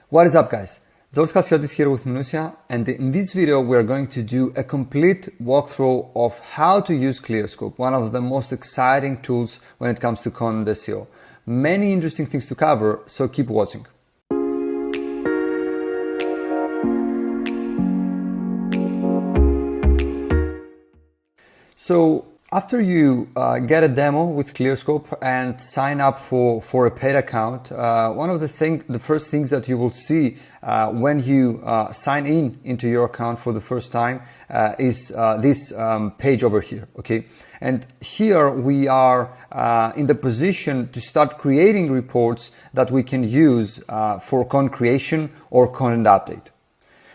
What is up, guys? Zolskas is here with Minusia, and in this video we are going to do a complete walkthrough of how to use Clearscope, one of the most exciting tools when it comes to content SEO. Many interesting things to cover, so keep watching. So after you get a demo with Clearscope and sign up for a paid account, one of the first things that you will see when you sign into your account for the first time is this page over here, okay? And here we are in the position to start creating reports that we can use for content creation or content update.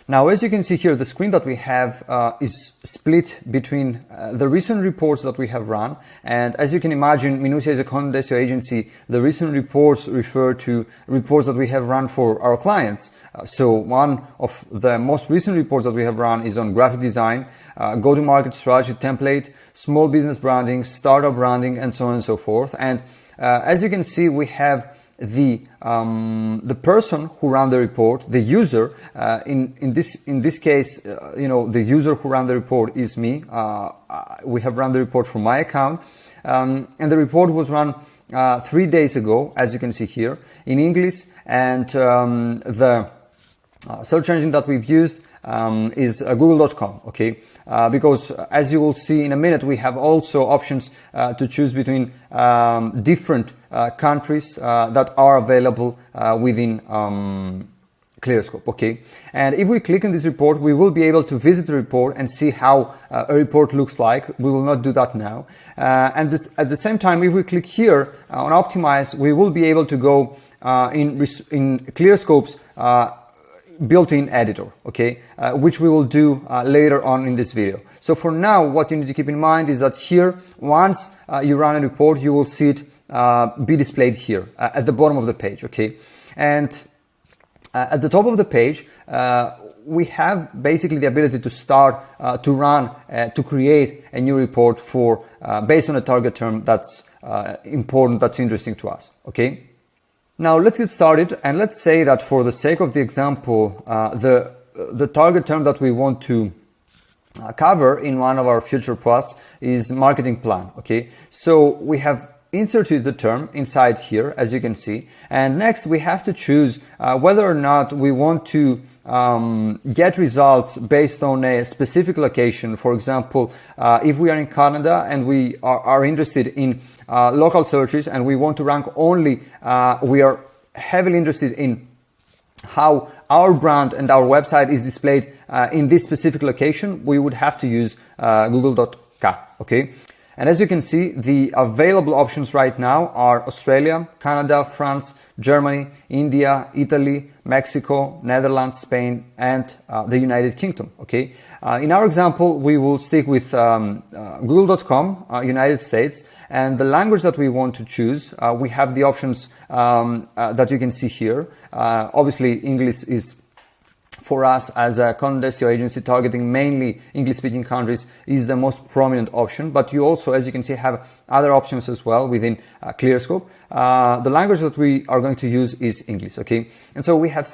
Now, as you can see here, the screen that we have is split between the recent reports that we have run. And as you can imagine, Minusia is a content SEO agency. The recent reports refer to reports that we have run for our clients. So one of the most recent reports that we have run is on graphic design, go-to-market strategy template, small business branding, startup branding, and so on and so forth. And as you can see, we have the person who ran the report, the user. In this case, the user who ran the report is me. We have run the report from my account, and the report was run 3 days ago, as you can see here, in English. And the search engine that we've used is google.com, okay? Because as you will see in a minute, we have also options to choose between different countries that are available within Clearscope, okay? And if we click on this report, we will be able to visit the report and see how a report looks like. We will not do that now. And at the same time, if we click here on Optimize, we will be able to go in Clearscope's built-in editor, okay, which we will do later on in this video. So for now, what you need to keep in mind is that here, once you run a report, you will see it be displayed here at the bottom of the page, okay? And at the top of the page, we have basically the ability to start to create a new report for based on a target term that's important, that's interesting to us, okay? Now let's get started, and let's say that for the sake of the example, the target term that we want to cover in one of our future posts is marketing plan, okay? So we have inserted the term inside here, as you can see, and next we have to choose whether or not we want to get results based on a specific location. For example, if we are in Canada and we are interested in local searches and we want to rank only, we are heavily interested in how our brand and our website is displayed in this specific location, we would have to use google.ca, okay? And as you can see, the available options right now are Australia, Canada, France, Germany, India, Italy, Mexico, Netherlands, Spain, and the United Kingdom, okay? In our example, we will stick with google.com, United States, and the language that we want to choose, we have the options that you can see here. Obviously, English is, for us as a content SEO agency targeting mainly English-speaking countries, is the most prominent option. But you also, as you can see, have other options as well within Clearscope. The language that we are going to use is English, okay? And so we have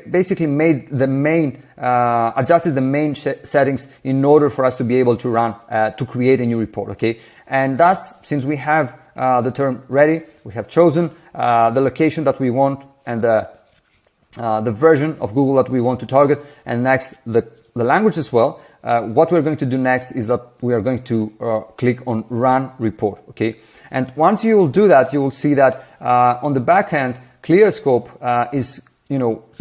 basically made the main, adjusted the main settings in order for us to be able to run, to create a new report, okay? And thus, since we have the term ready, we have chosen the location that we want and the version of Google that we want to target, and next the language as well. What we're going to do next is that we are going to click on Run Report, okay? And once you will do that, you will see that on the back end, Clearscope is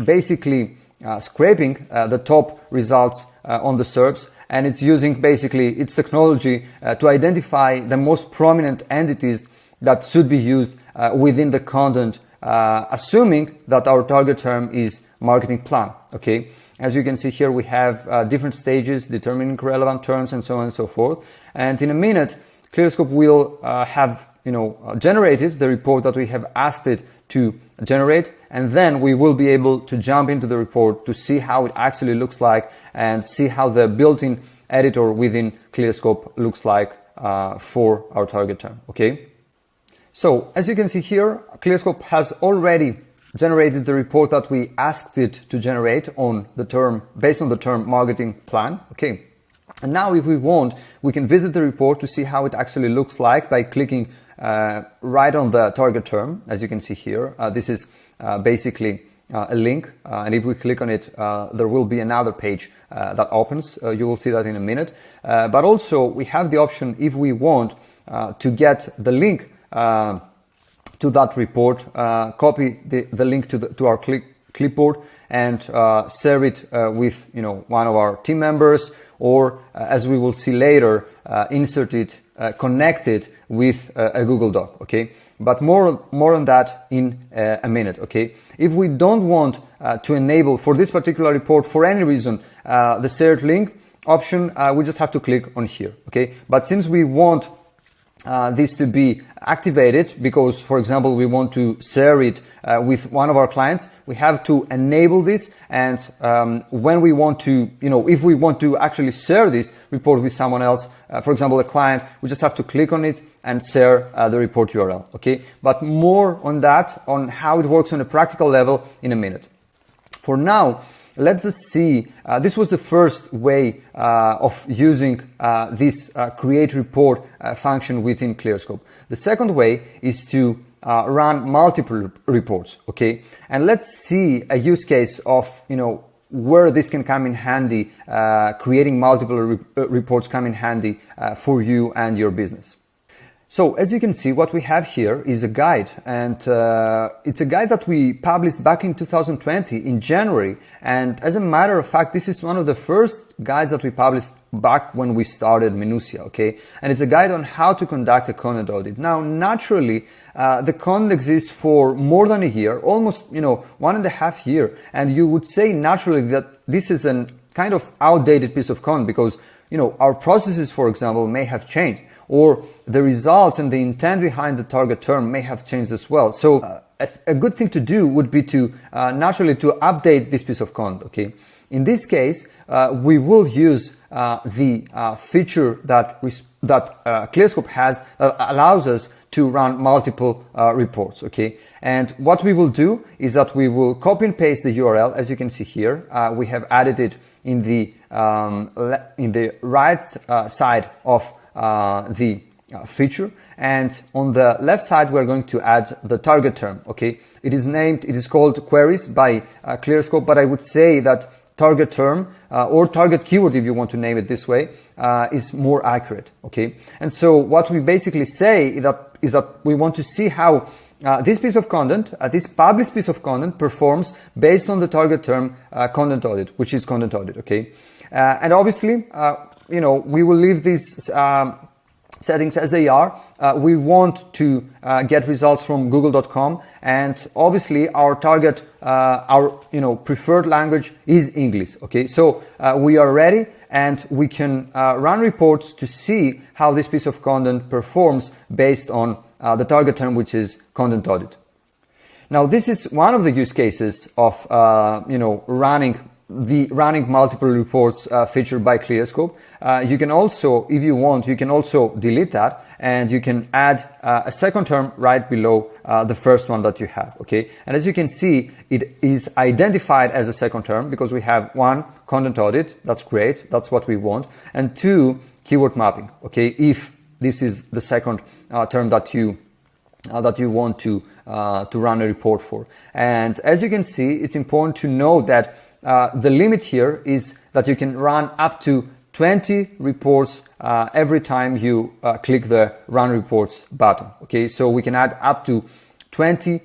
basically scraping the top results on the SERPs, and it's using basically its technology to identify the most prominent entities that should be used within the content, assuming that our target term is marketing plan, okay? As you can see here, we have different stages, determining relevant terms, and so on and so forth. And in a minute, Clearscope will have generated the report that we have asked it to generate, and then we will be able to jump into the report to see how it actually looks like and see how the built-in editor within Clearscope looks like for our target term, okay? So as you can see here, Clearscope has already generated the report that we asked it to generate on the term, based on the term marketing plan. Okay. And now if we want, we can visit the report to see how it actually looks like by clicking right on the target term. As you can see here, this is basically a link, and if we click on it, there will be another page that opens. You will see that in a minute. But also we have the option, if we want to get the link to that report, copy the link to our clipboard and share it with one of our team members, or as we will see later, insert it, connect it with a Google Doc. Okay, but more on that in a minute. Okay, if we don't want to enable for this particular report for any reason the shared link option, we just have to click on here. Okay, but since we want this to be activated, because for example we want to share it with one of our clients, we have to enable this. And when we want to, if we want to actually share this report with someone else, for example a client, we just have to click on it and share the report URL. Okay, but more on that, on how it works on a practical level, in a minute. For now, let's just see, this was the first way of using this create report function within Clearscope. The second way is to run multiple reports, okay? And let's see a use case of, where this can come in handy, creating multiple reports come in handy for you and your business. So as you can see, what we have here is a guide, and it's a guide that we published back in 2020 in January. And as a matter of fact, this is one of the first guides that we published back when we started Minutia, okay? And it's a guide on how to conduct a content audit. Now, naturally, the content exists for more than a year, almost, 1.5 years. And you would say naturally that this is a kind of outdated piece of content because, our processes, for example, may have changed, or the results and the intent behind the target term may have changed as well. So a good thing to do would be to naturally to update this piece of content. Okay. In this case, we will use the feature that Clearscope has that allows us to run multiple reports. Okay. And what we will do is that we will copy and paste the URL. As you can see here, we have added it in the right side of the feature, and on the left side we're going to add the target term. Okay, it is called queries by Clearscope, but I would say that target term or target keyword, if you want to name it this way, is more accurate. Okay, and so what we basically say is that we want to see how this piece of content, this published piece of content, performs based on the target term content audit, which is content audit. Okay, and obviously we will leave these settings as they are. We want to get results from google.com, and obviously our target, our preferred language is English. Okay, so we are ready, and we can run reports to see how this piece of content performs based on the target term, which is content audit. Now, this is one of the use cases of running multiple reports featured by Clearscope. You can also, if you want, you can also delete that, and you can add a second term right below the first one that you have. Okay, and as you can see, it is identified as a second term because we have one, content audit. That's great, that's what we want, and two, keyword mapping. Okay, if this is the second term that you want to run a report for. And as you can see, it's important to know that the limit here is that you can run up to 20 reports every time you click the Run Reports button. Okay, so we can add up to 20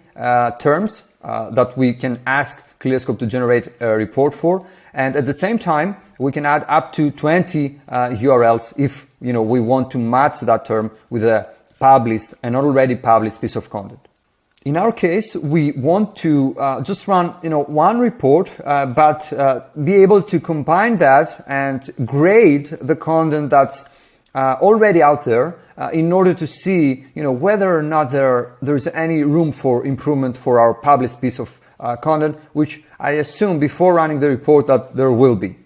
terms that we can ask Clearscope to generate a report for, and at the same time we can add up to 20 URLs if we want to match that term with a published and already published piece of content. In our case, we want to just run one report, but be able to combine that and grade the content that's already out there in order to see whether or not there's any room for improvement for our published piece of content, which I assume before running the report that there will be.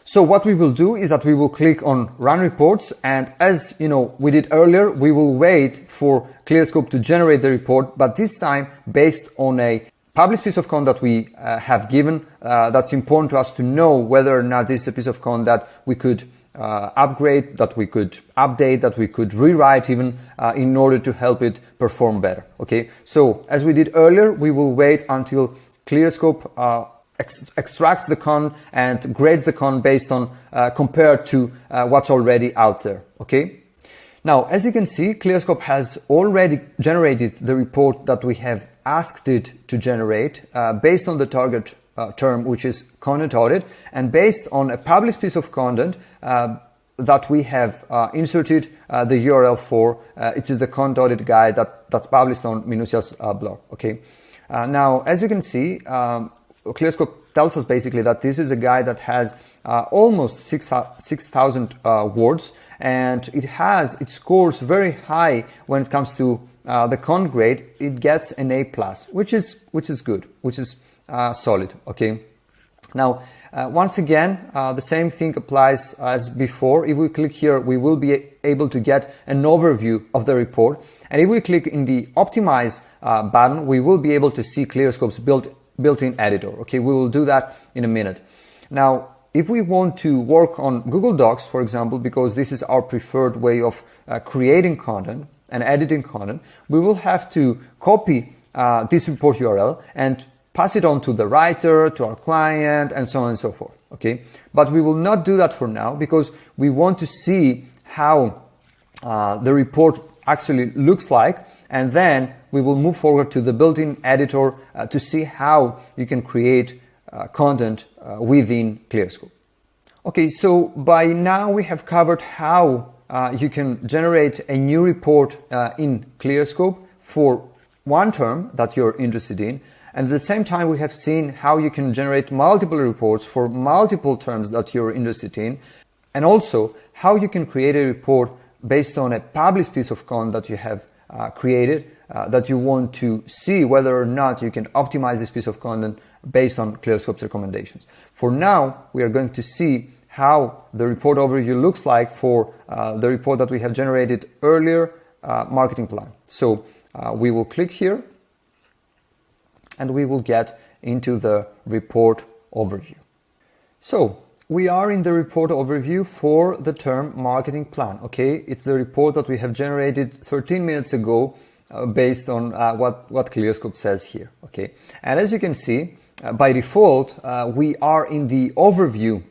So what we will do is that we will click on Run Reports, and as we did earlier, we will wait for Clearscope to generate the report, but this time based on a published piece of content that we have given, that's important to us to know whether or not this is a piece of content that we could upgrade, that we could update, that we could rewrite even in order to help it perform better. Okay, so as we did earlier, we will wait until Clearscope extracts the content and grades the content based on compared to what's already out there. Okay. Now, as you can see, Clearscope has already generated the report that we have asked it to generate based on the target term, which is content audit, and based on a published piece of content that we have inserted the URL for. It is the content audit guide that's published on Minucia's blog. Okay. Now, as you can see, Clearscope tells us basically that this is a guide that has almost 6,000 words, and it scores very high when it comes to the content grade. It gets an A+, which is good, which is solid. Okay. Now, once again, the same thing applies as before. If we click here, we will be able to get an overview of the report. And if we click in the Optimize button, we will be able to see Clearscope's built-in editor. Okay, we will do that in a minute. Now, if we want to work on Google Docs, for example, because this is our preferred way of creating content and editing content, we will have to copy this report URL and pass it on to the writer, to our client, and so on and so forth. Okay, but we will not do that for now because we want to see how the report actually looks like, and then we will move forward to the built-in editor to see how you can create content within Clearscope. Okay, so by now we have covered how you can generate a new report in Clearscope for one term that you're interested in, and at the same time we have seen how you can generate multiple reports for multiple terms that you're interested in, and also how you can create a report based on a published piece of content that you have created, that you want to see whether or not you can optimize this piece of content based on Clearscope's recommendations. For now, we are going to see how the report overview looks like for the report that we have generated earlier, marketing plan. So we will click here and we will get into the report overview. So we are in the report overview for the term marketing plan. Okay, it's the report that we have generated 13 minutes ago based on what Clearscope says here. Okay, and as you can see, by default, we are in the overview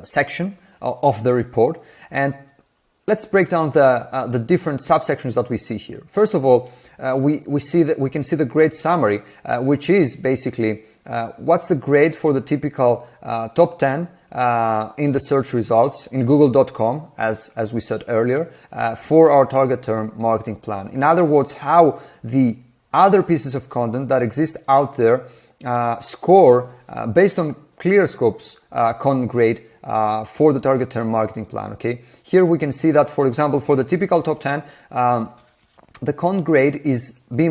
section of the report, and let's break down the different subsections that we see here. First of all, we can see the grade summary, which is basically what's the grade for the typical top 10 in the search results in google.com, as we said earlier, for our target term marketing plan. In other words, how the other pieces of content that exist out there score based on Clearscope's content grade for the target term marketing plan. Okay, here we can see that, for example, for the typical top 10, the content grade is B-.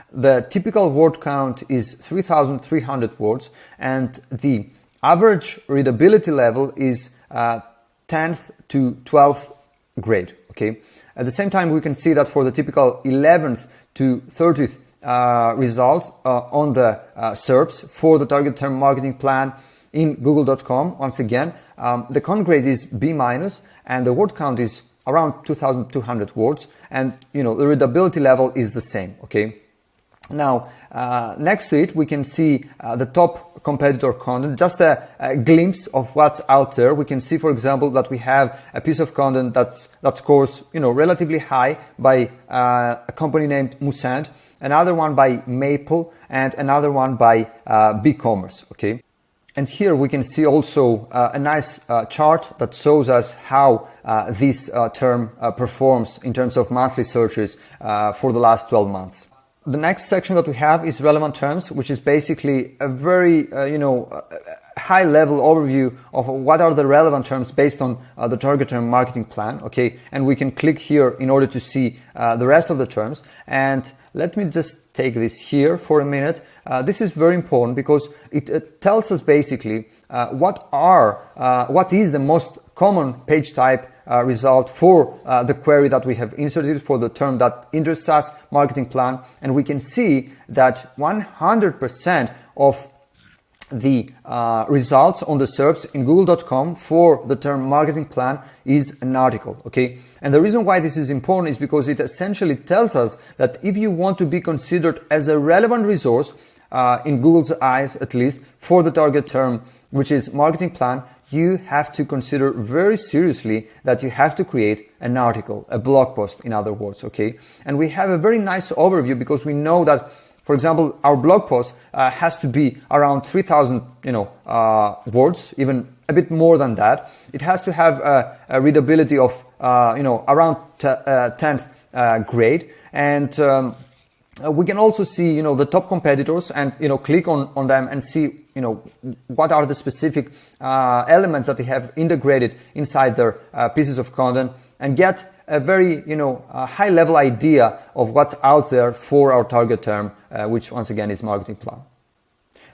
The typical word count is 3,300 words, and the average readability level is 10th to 12th grade. Okay. At the same time, we can see that for the typical 11th to 30th results on the SERPs for the target term marketing plan in google.com, once again, the content grade is B-, and the word count is around 2,200 words, and the readability level is the same. Okay. Now, next to it, we can see the top competitor content, just a glimpse of what's out there. We can see, for example, that we have a piece of content that scores, relatively high by a company named Musant, another one by Maple, and another one by BigCommerce. Okay. And here we can see also a nice chart that shows us how this term performs in terms of monthly searches for the last 12 months. The next section that we have is relevant terms, which is basically a very, high-level overview of what are the relevant terms based on the target term marketing plan. Okay, and we can click here in order to see the rest of the terms. And let me just take this here for a minute. This is very important because it tells us basically what is the most common page type result for the query that we have inserted for the term that interests us, marketing plan, and we can see that 100% of the results on the SERPs in google.com for the term marketing plan is an article, okay? And the reason why this is important is because it essentially tells us that if you want to be considered as a relevant resource, in Google's eyes at least, for the target term, which is marketing plan, you have to consider very seriously that you have to create an article, a blog post, in other words, okay? And we have a very nice overview because we know that, for example, our blog post has to be around 3,000, words, even a bit more than that. It has to have a readability of, around 10th grade, and we can also see, the top competitors, and click on them and see, what are the specific elements that they have integrated inside their pieces of content, and get a very, high level idea of what's out there for our target term, which once again is marketing plan.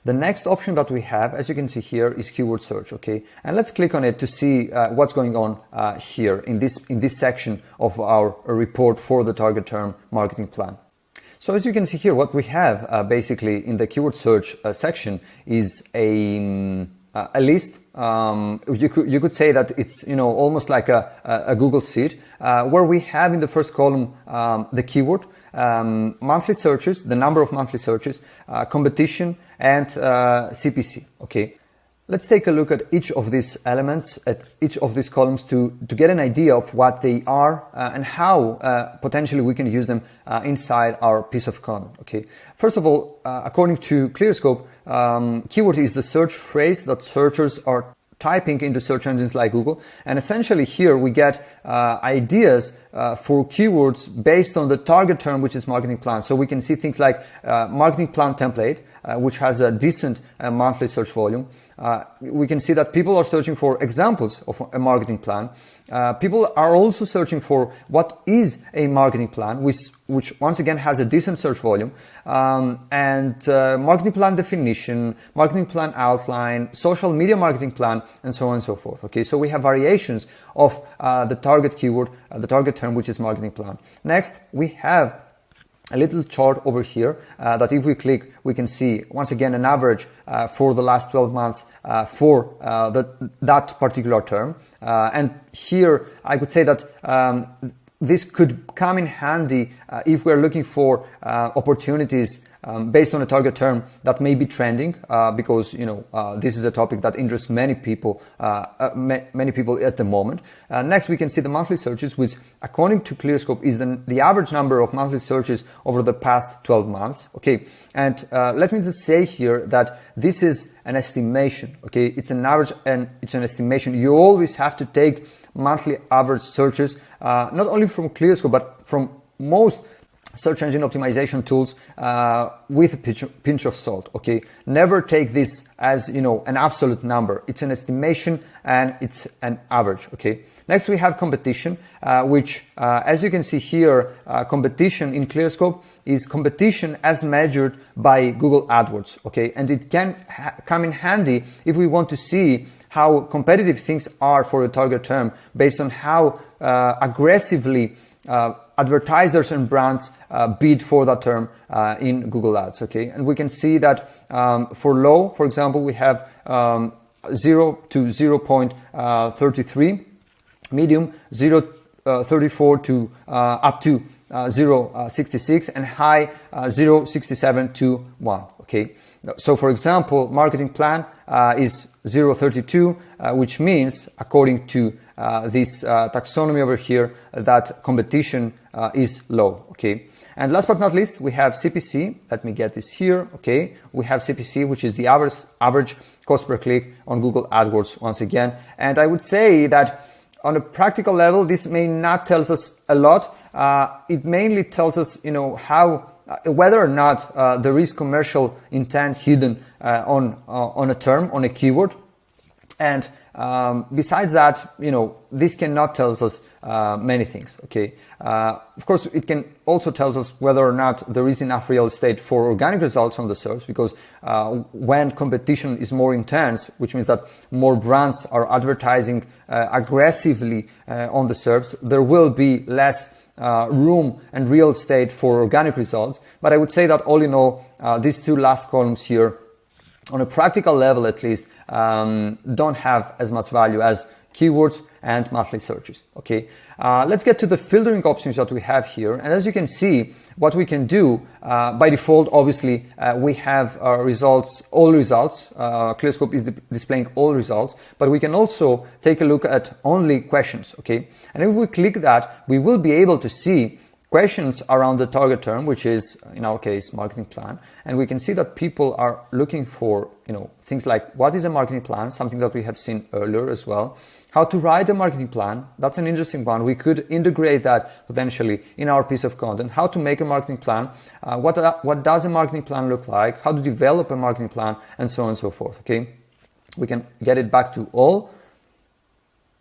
The next option that we have, as you can see here, is keyword search, okay? And let's click on it to see what's going on here in this section of our report for the target term marketing plan. So as you can see here, what we have basically in the keyword search section is a list. You could say that it's almost like a Google sheet where we have in the first column the keyword, monthly searches, the number of monthly searches, competition, and CPC. Okay, let's take a look at each of these elements, at each of these columns to get an idea of what they are and how potentially we can use them inside our piece of content. Okay, first of all, according to Clearscope, keyword is the search phrase that searchers are typing into search engines like Google, and essentially here we get ideas for keywords based on the target term, which is marketing plan. So we can see things like marketing plan template, which has a decent monthly search volume. We can see that people are searching for examples of a marketing plan. People are also searching for what is a marketing plan, which once again has a decent search volume, and marketing plan definition, marketing plan outline, social media marketing plan, and so on and so forth. Okay, so we have variations of the target keyword, the target term, which is marketing plan. Next, we have a little chart over here that if we click, we can see once again an average for the last 12 months for that particular term. And here I could say that this could come in handy if we're looking for opportunities based on a target term that may be trending, because this is a topic that interests many people at the moment. Next, we can see the monthly searches, which according to Clearscope is the average number of monthly searches over the past 12 months. Okay, and let me just say here that this is an estimation. Okay, it's an average and it's an estimation. You always have to take monthly average searches, not only from Clearscope but from most search engine optimization tools with a pinch of salt. Okay, never take this as an absolute number. It's an estimation and it's an average. Okay, next we have competition, which as you can see here, competition in Clearscope is competition as measured by Google AdWords. Okay, and it can come in handy if we want to see how competitive things are for a target term based on how aggressively advertisers and brands bid for that term in Google Ads. Okay, and we can see that for low, for example, we have 0 to 0.33, medium 0.34 to up to 0.66, and high 0.67 to 1. Okay, so for example, marketing plan is 0.32, which means according to this taxonomy over here that competition is low. Okay, and last but not least, we have CPC. Let me get this here. Okay, we have CPC, which is the average cost per click on Google AdWords once again. And I would say that on a practical level, this may not tell us a lot. It mainly tells us, how whether or not there is commercial intent hidden on a term, on a keyword. And Besides that, this cannot tell us many things, okay? Of course, it can also tell us whether or not there is enough real estate for organic results on the SERPs, because when competition is more intense, which means that more brands are advertising aggressively on the SERPs, there will be less room and real estate for organic results. But I would say that all in all, these two last columns here, on a practical level at least, don't have as much value as keywords and monthly searches, okay? Let's get to the filtering options that we have here. And as you can see, what we can do, by default, obviously, we have results, all results. Clearscope is displaying all results, but we can also take a look at only questions, okay? And if we click that, we will be able to see questions around the target term, which is, in our case, marketing plan. And we can see that people are looking for, things like what is a marketing plan, something that we have seen earlier as well. How to write a marketing plan, that's an interesting one. We could integrate that potentially in our piece of content. How to make a marketing plan, what does a marketing plan look like, how to develop a marketing plan, and so on and so forth, okay? We can get it back to all.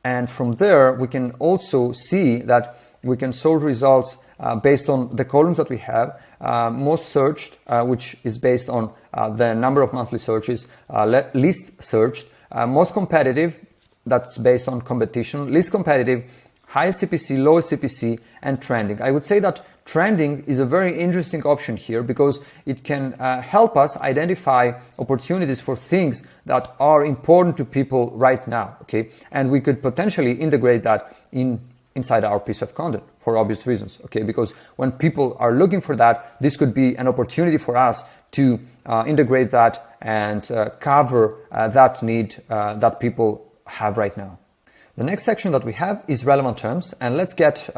And from there, we can also see that we can sort results based on the columns that we have, most searched, which is based on the number of monthly searches, least searched, most competitive, that's based on competition, least competitive, highest CPC, lowest CPC, and trending. I would say that trending is a very interesting option here because it can help us identify opportunities for things that are important to people right now, okay? And we could potentially integrate that inside our piece of content for obvious reasons, okay? Because when people are looking for that, this could be an opportunity for us to integrate that and cover that need that people have right now. The next section that we have is relevant terms, and let's get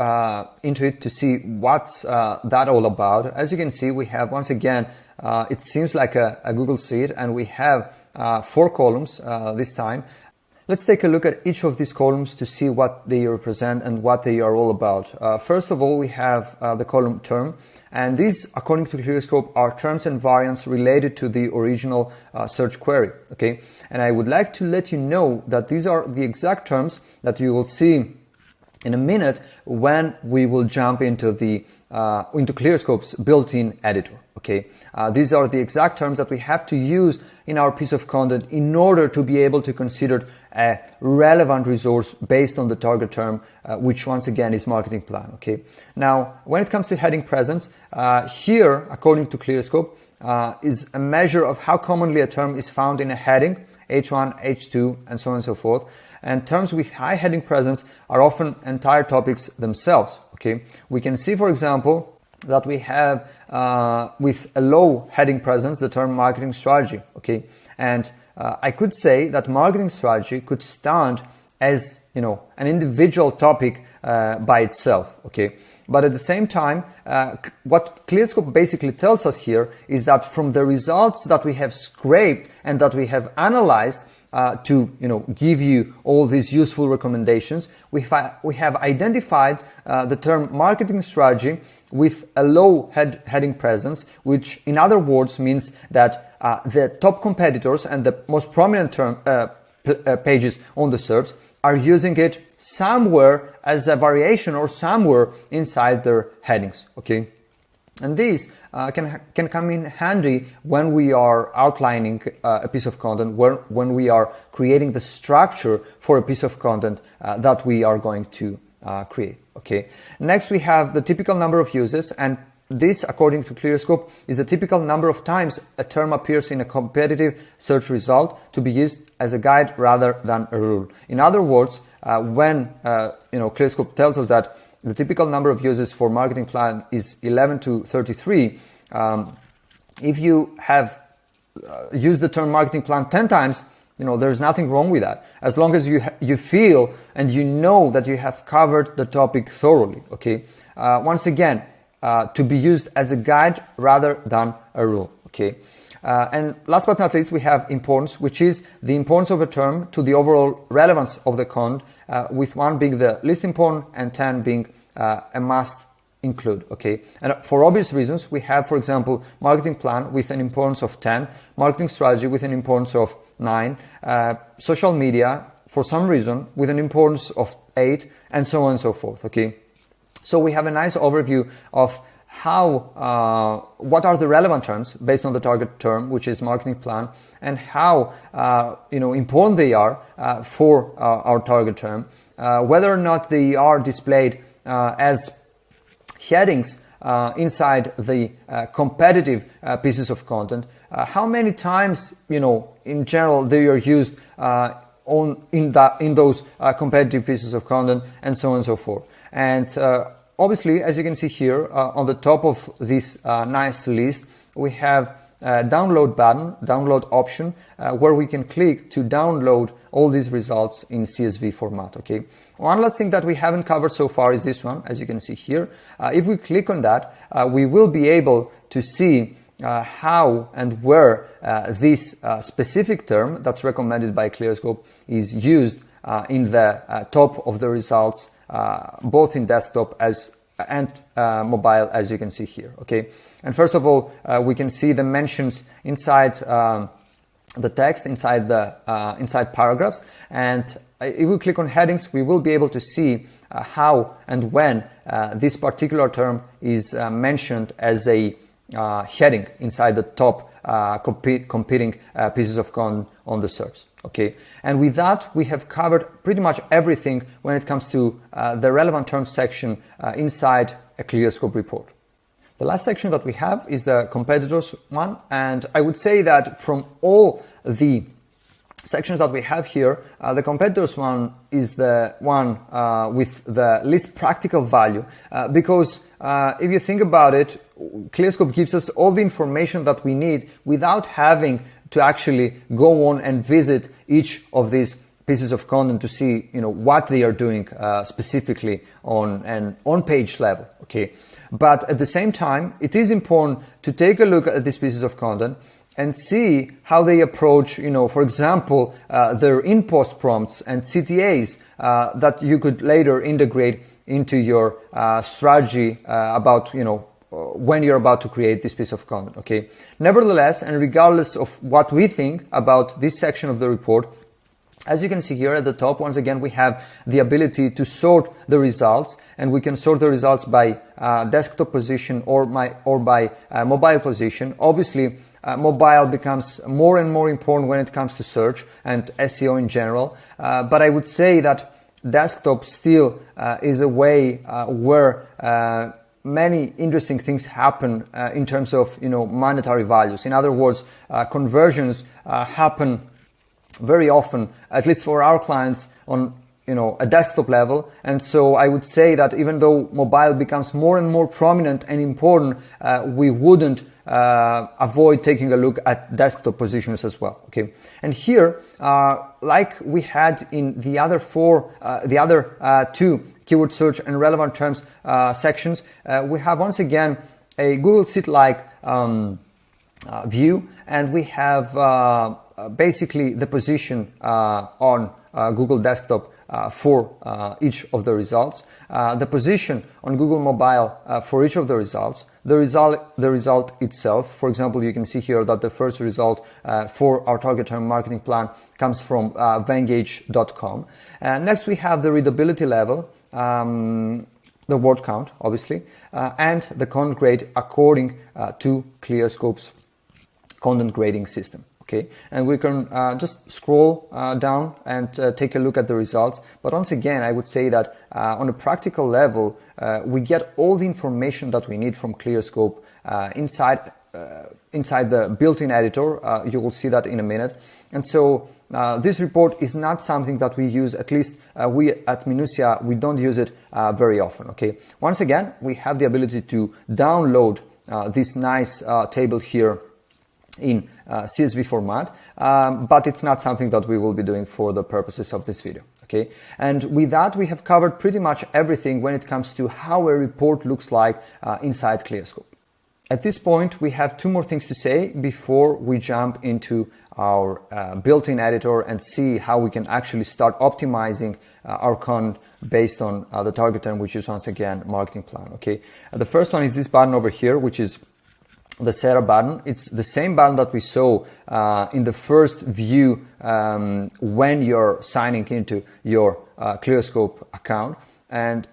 into it to see what's that all about. As you can see, we have, once again, it seems like a Google Sheet, and we have 4 columns this time. Let's take a look at each of these columns to see what they represent and what they are all about. First of all, we have the column term, and these, according to Clearscope, are terms and variants related to the original search query, okay? And I would like to let you know that these are the exact terms that you will see in a minute when we will jump into Clearscope's built-in editor, okay? These are the exact terms that we have to use in our piece of content in order to be able to consider a relevant resource based on the target term, which once again is marketing plan, okay? Now, when it comes to heading presence, here, according to Clearscope, is a measure of how commonly a term is found in a heading, H1, H2, and so on and so forth. And terms with high heading presence are often entire topics themselves, okay? We can see, for example, that we have with a low heading presence the term marketing strategy, okay? And I could say that marketing strategy could stand as, an individual topic by itself, okay? But at the same time, what Clearscope basically tells us here is that from the results that we have scraped and that we have analyzed to give you all these useful recommendations, we have identified the term marketing strategy with a low heading presence, which in other words means that the top competitors and the most prominent pages on the SERPs are using it somewhere as a variation or somewhere inside their headings, okay? And these can come in handy when we are outlining a piece of content, when we are creating the structure for a piece of content that we are going to create, okay? Next, we have the typical number of uses, and this, according to Clearscope, is the typical number of times a term appears in a competitive search result to be used as a guide rather than a rule. In other words, when Clearscope tells us that the typical number of uses for marketing plan is 11 to 33, if you have used the term marketing plan 10 times, there's nothing wrong with that, as long as you feel and you know that you have covered the topic thoroughly, okay? Once again, to be used as a guide rather than a rule, okay? And last but not least, we have importance, which is the importance of a term to the overall relevance of the content, with 1 being the least important and 10 being a must include, okay? And for obvious reasons, we have, for example, marketing plan with an importance of 10, marketing strategy with an importance of 9, social media for some reason with an importance of 8, and so on and so forth. Okay, so we have a nice overview of how what are the relevant terms based on the target term, which is marketing plan, and how important they are for our target term, whether or not they are displayed as headings inside the competitive pieces of content, how many times in general they are used in those competitive pieces of content, and so on and so forth. And obviously, as you can see here, on the top of this nice list, we have a download button, download option, where we can click to download all these results in CSV format. Okay. One last thing that we haven't covered so far is this one, as you can see here. If we click on that, we will be able to see how and where this specific term that's recommended by Clearscope is used in the top of the results, both in desktop and mobile, as you can see here. Okay, and first of all, we can see the mentions inside the text, inside paragraphs, and if we click on headings, we will be able to see how and when this particular term is mentioned as a heading inside the top competing pieces of content on the SERPs. Okay, and with that we have covered pretty much everything when it comes to the relevant terms section inside a Clearscope report. The last section that we have is the competitors one, and I would say that from all the sections that we have here, the competitors one is the one with the least practical value, because if you think about it, Clearscope gives us all the information that we need without having to actually go on and visit each of these pieces of content to see what they are doing specifically on an on-page level. Okay, but at the same time, it is important to take a look at these pieces of content and see how they approach, for example, their in-post prompts and CTAs that you could later integrate into your strategy about, when you're about to create this piece of content. Okay. Nevertheless, and regardless of what we think about this section of the report, as you can see here at the top, once again, we have the ability to sort the results, and we can sort the results by desktop position or by mobile position. Obviously, mobile becomes more and more important when it comes to search and SEO in general. But I would say that desktop still is a way where many interesting things happen in terms of monetary values. In other words, conversions happen very often, at least for our clients, on a desktop level. And so I would say that even though mobile becomes more and more prominent and important, we wouldn't avoid taking a look at desktop positions as well. Okay, and here, like we had in the other two keyword search and relevant terms sections, we have once again a Google Sheet-like view, and we have basically the position on Google Desktop for each of the results, the position on Google Mobile for each of the results, the result itself. For example, you can see here that the first result for our target term marketing plan comes from Vengage.com. Next, we have the readability level, the word count, obviously, and the content grade according to Clearscope's content grading system. Okay, and we can just scroll down and take a look at the results. But once again, I would say that on a practical level, we get all the information that we need from Clearscope inside the built-in editor. You will see that in a minute. And so this report is not something that we use, at least we at Minutia, we don't use it very often. Okay, once again, we have the ability to download this nice table here in CSV format, but it's not something that we will be doing for the purposes of this video. Okay, and with that, we have covered pretty much everything when it comes to how a report looks like inside Clearscope. At this point, we have two more things to say before we jump into our built-in editor and see how we can actually start optimizing our content based on the target term, which is once again marketing plan. Okay, the first one is this button over here, which is the setup button. It's the same button that we saw in the first view when you're signing into your Clearscope account. And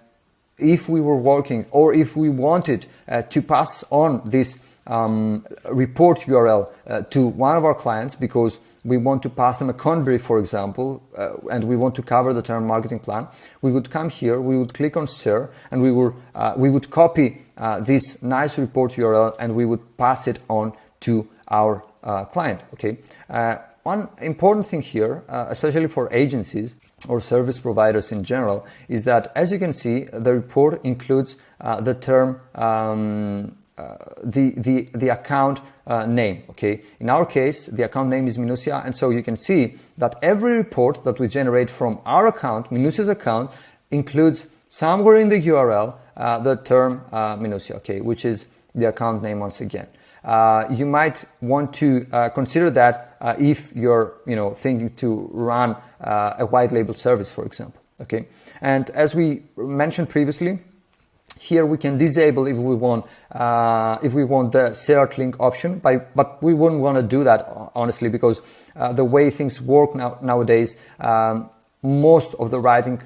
if we were working, or if we wanted to pass on this report URL to one of our clients, because we want to pass them a con brief, for example, and we want to cover the term marketing plan, we would come here, we would click on share, and we would copy this nice report URL, and we would pass it on to our client. Okay. One important thing here, especially for agencies or service providers in general, is that, as you can see, the report includes the term the account name. Okay, in our case the account name is Minucia, and so you can see that every report that we generate from our account, Minucia's account, includes somewhere in the URL the term Minucia, okay, which is the account name once again. You might want to consider that if you're thinking to run a white label service, for example. Okay, and as we mentioned previously, here we can disable if we want the shared link option, but we wouldn't want to do that, honestly, because the way things work nowadays, most of the writing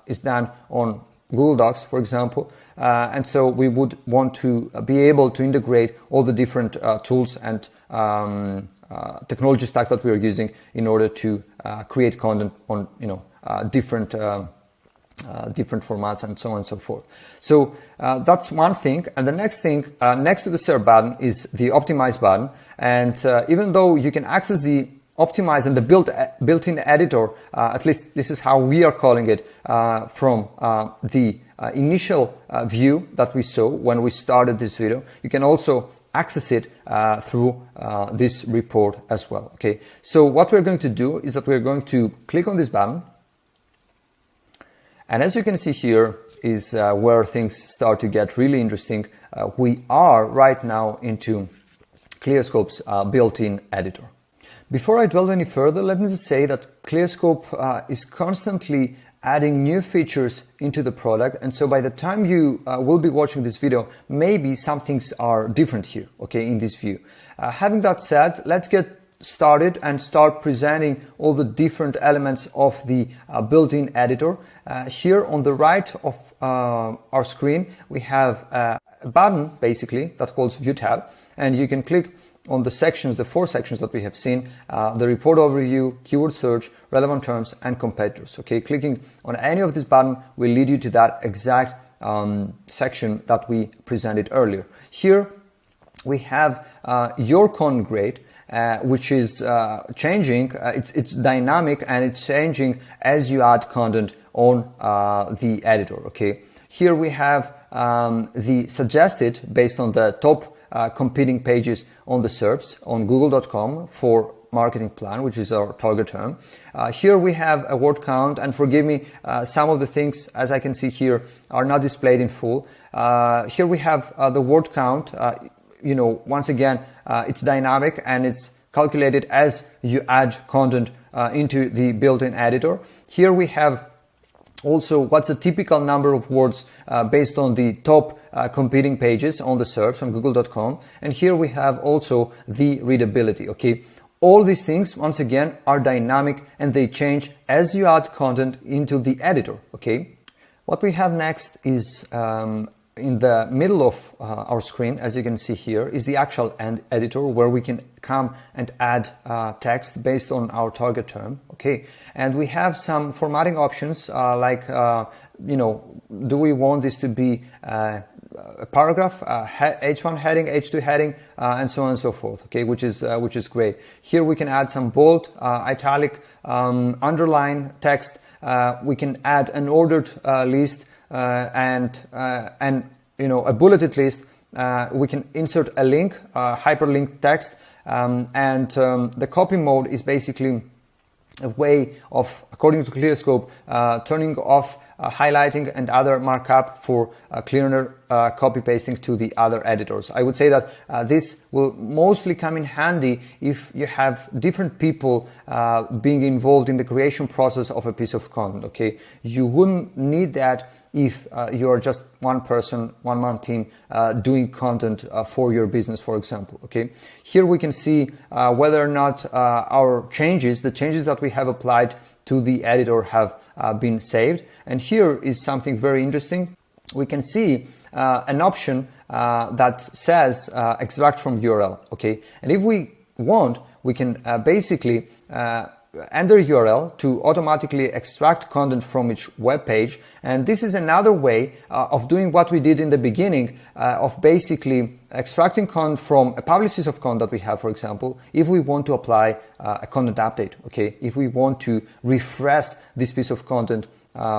is done on Google Docs, for example, and so we would want to be able to integrate all the different tools and technology stack that we are using in order to create content on different formats and so on and so forth. So that's one thing. And the next thing, next to the share button, is the optimize button. And even though you can access the optimize and the built-in editor, at least this is how we are calling it, from the initial view that we saw when we started this video, you can also access it through this report as well. Okay, so what we're going to do is that we're going to click on this button. And as you can see here is where things start to get really interesting. We are right now into Clearscope's built-in editor. Before I delve any further, let me just say that Clearscope is constantly adding new features into the product, and so by the time you will be watching this video, maybe some things are different here, okay, in this view. Having that said, let's get started and start presenting all the different elements of the built-in editor. Here on the right of our screen, we have a button basically that calls View tab, and you can click on the sections, the 4 sections that we have seen, the report overview, keyword search, relevant terms, and competitors. Okay, clicking on any of this button will lead you to that exact section that we presented earlier. Here we have your content grade, which is changing. It's dynamic, and it's changing as you add content on the editor. Okay, here we have the suggested based on the top competing pages on the SERPs on google.com for marketing plan, which is our target term. Here we have a word count, and forgive me, some of the things, as I can see here, are not displayed in full. Here we have the word count. Once again, it's dynamic and it's calculated as you add content into the built-in editor. Here we have also what's the typical number of words based on the top competing pages on the SERPs on google.com. And here we have also the readability. Okay, all these things, once again, are dynamic and they change as you add content into the editor. Okay, what we have next is in the middle of our screen, as you can see here, is the actual editor, where we can come and add text based on our target term. Okay, and we have some formatting options like do we want this to be a paragraph, H1 heading, H2 heading, and so on and so forth. Okay, which is great. Here we can add some bold, italic, underline text. We can add an ordered list. And a bulleted list. We can insert a link, hyperlink text, and the copy mode is basically a way of, according to Clearscope, turning off highlighting and other markup for clearer copy pasting to the other editors. I would say that this will mostly come in handy if you have different people being involved in the creation process of a piece of content. Okay, you wouldn't need that if you are just one person, one-man team doing content for your business, for example. Okay, here we can see whether or not our changes, the changes that we have applied to the editor, have been saved. And here is something very interesting. We can see an option that says extract from URL. Okay, and if we want, we can basically enter URL to automatically extract content from each web page. And this is another way of doing what we did in the beginning, of basically extracting content from a published piece of content that we have, for example, if we want to apply a content update. Okay, if we want to refresh this piece of content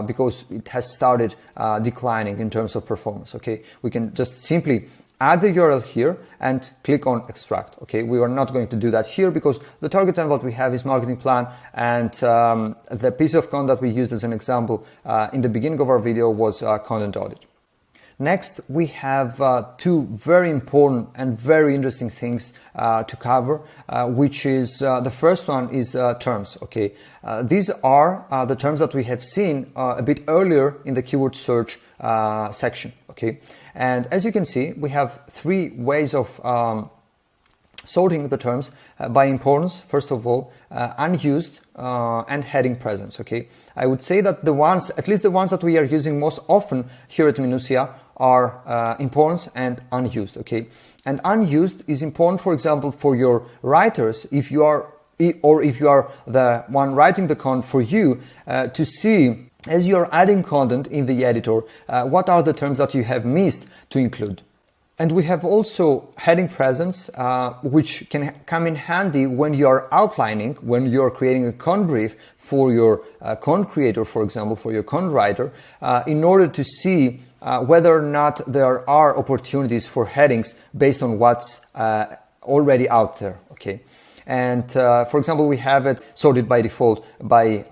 because it has started declining in terms of performance. Okay, we can just simply add the URL here and click on extract. Okay, we are not going to do that here because the target template we have is marketing plan, and the piece of content that we used as an example in the beginning of our video was content audit. Next, we have two very important and very interesting things to cover, which is the first one is terms. Okay, these are the terms that we have seen a bit earlier in the keyword search section. Okay, and as you can see, we have three ways of sorting the terms by importance, first of all, unused, and heading presence. Okay, I would say that the ones, at least the ones that we are using most often here at Minutia, are importance and unused. Okay, and unused is important, for example, for your writers, if you are the one writing the content for you, to see, as you're adding content in the editor, what are the terms that you have missed to include. And we have also heading presence, which can come in handy when you are outlining, when you're creating a content brief for your content creator, for example, for your content writer, in order to see whether or not there are opportunities for headings based on what's already out there. Okay. And for example, we have it sorted by default by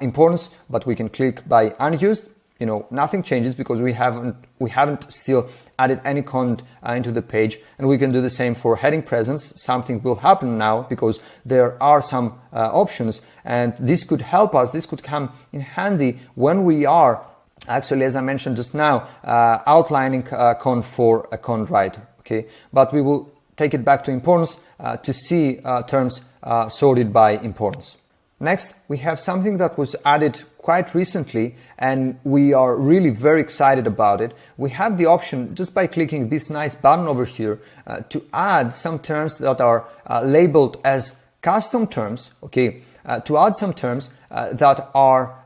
importance, but we can click by unused. You know, nothing changes because we haven't still added any content into the page, and we can do the same for heading presence. Something will happen now because there are some options, and this could help us. This could come in handy when we are actually, as I mentioned just now, outlining content for a content writer. Okay, but we will take it back to importance to see terms sorted by importance. Next, we have something that was added quite recently, and we are really very excited about it. We have the option, just by clicking this nice button over here, to add some terms that are labeled as custom terms. Okay, to add some terms that are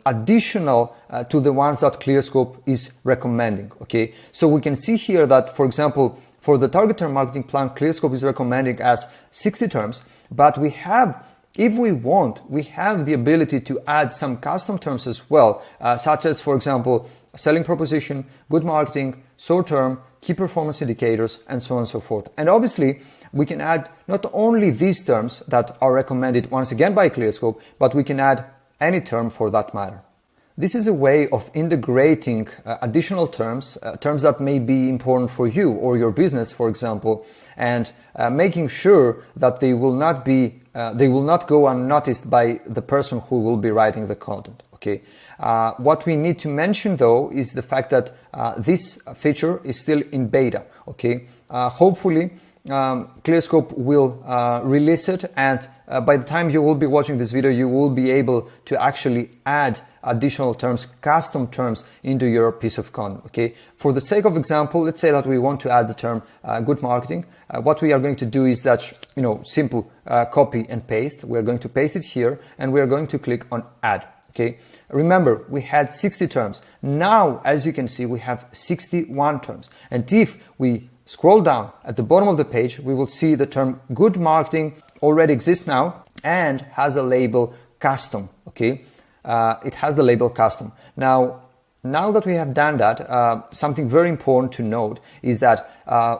additional to the ones that Clearscope is recommending. Okay, so we can see here that, for example, for the target term marketing plan, Clearscope is recommending as 60 terms, but we have, if we want, we have the ability to add some custom terms as well, such as, for example, selling proposition, good marketing, short term, key performance indicators, and so on and so forth. And obviously, we can add not only these terms that are recommended once again by Clearscope, but we can add any term for that matter. This is a way of integrating additional terms, terms that may be important for you or your business, for example, and making sure that they will not go unnoticed by the person who will be writing the content. Okay. What we need to mention though is the fact that this feature is still in beta. Okay. Hopefully, Clearscope will release it, and by the time you will be watching this video, you will be able to actually add additional terms, custom terms, into your piece of content. Okay. For the sake of example, let's say that we want to add the term good marketing. What we are going to do is that, simple copy and paste. We are going to paste it here, and we are going to click on add. Okay. Remember, we had 60 terms. Now, as you can see, we have 61 terms. And if we scroll down at the bottom of the page, we will see the term good marketing already exists now and has a label custom. Okay. It has the label custom. Now that we have done that, something very important to note is that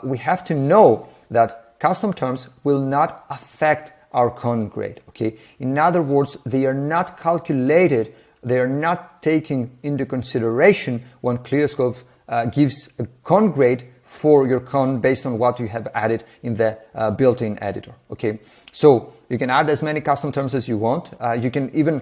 we have to know that custom terms will not affect our content grade. Okay. In other words, they are not calculated, they are not taken into consideration when Clearscope gives a content grade for your content based on what you have added in the built-in editor. Okay. So you can add as many custom terms as you want. You can even,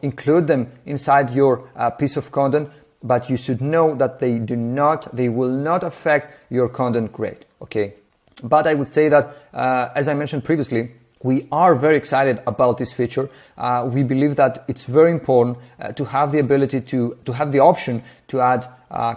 include them inside your piece of content. but you should know that they will not affect your content grade, okay? But I would say that, as I mentioned previously, we are very excited about this feature. We believe that it's very important to have the ability to have the option to add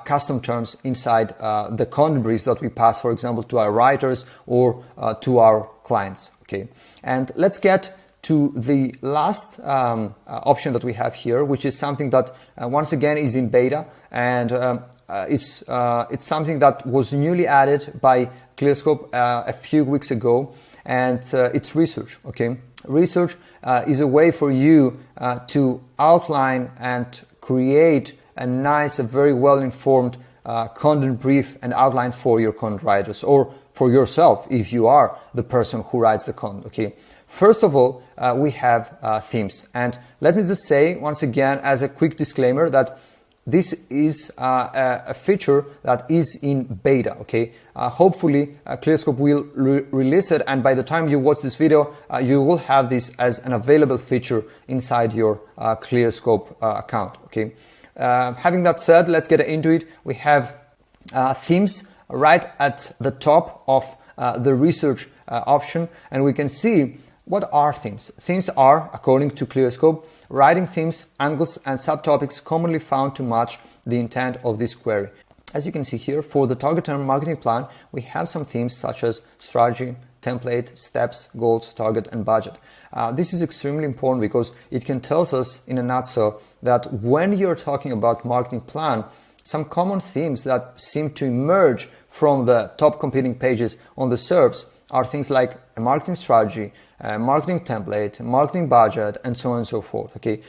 custom terms inside the content briefs that we pass, for example, to our writers or to our clients, okay? And let's get to the last option that we have here, which is something that once again is in beta, and it's something that was newly added by Clearscope a few weeks ago, and it's research. Okay, research is a way for you to outline and create a nice, a very well-informed content brief and outline for your content writers, or for yourself if you are the person who writes the content. Okay. First of all, we have themes, and let me just say once again as a quick disclaimer that this is a feature that is in beta, okay? Hopefully Clearscope will release it, and by the time you watch this video, you will have this as an available feature inside your Clearscope account, okay? Having that said, let's get into it. We have themes right at the top of the research option, and we can see what are themes. Themes are, according to Clearscope, writing themes, angles, and subtopics commonly found to match the intent of this query. As you can see here, for the target term marketing plan, we have some themes such as strategy, template, steps, goals, target, and budget. This is extremely important because it can tell us in a nutshell that when you're talking about marketing plan, some common themes that seem to emerge from the top competing pages on the SERPs are things like a marketing strategy, marketing template, marketing budget, and so on and so forth. Okay,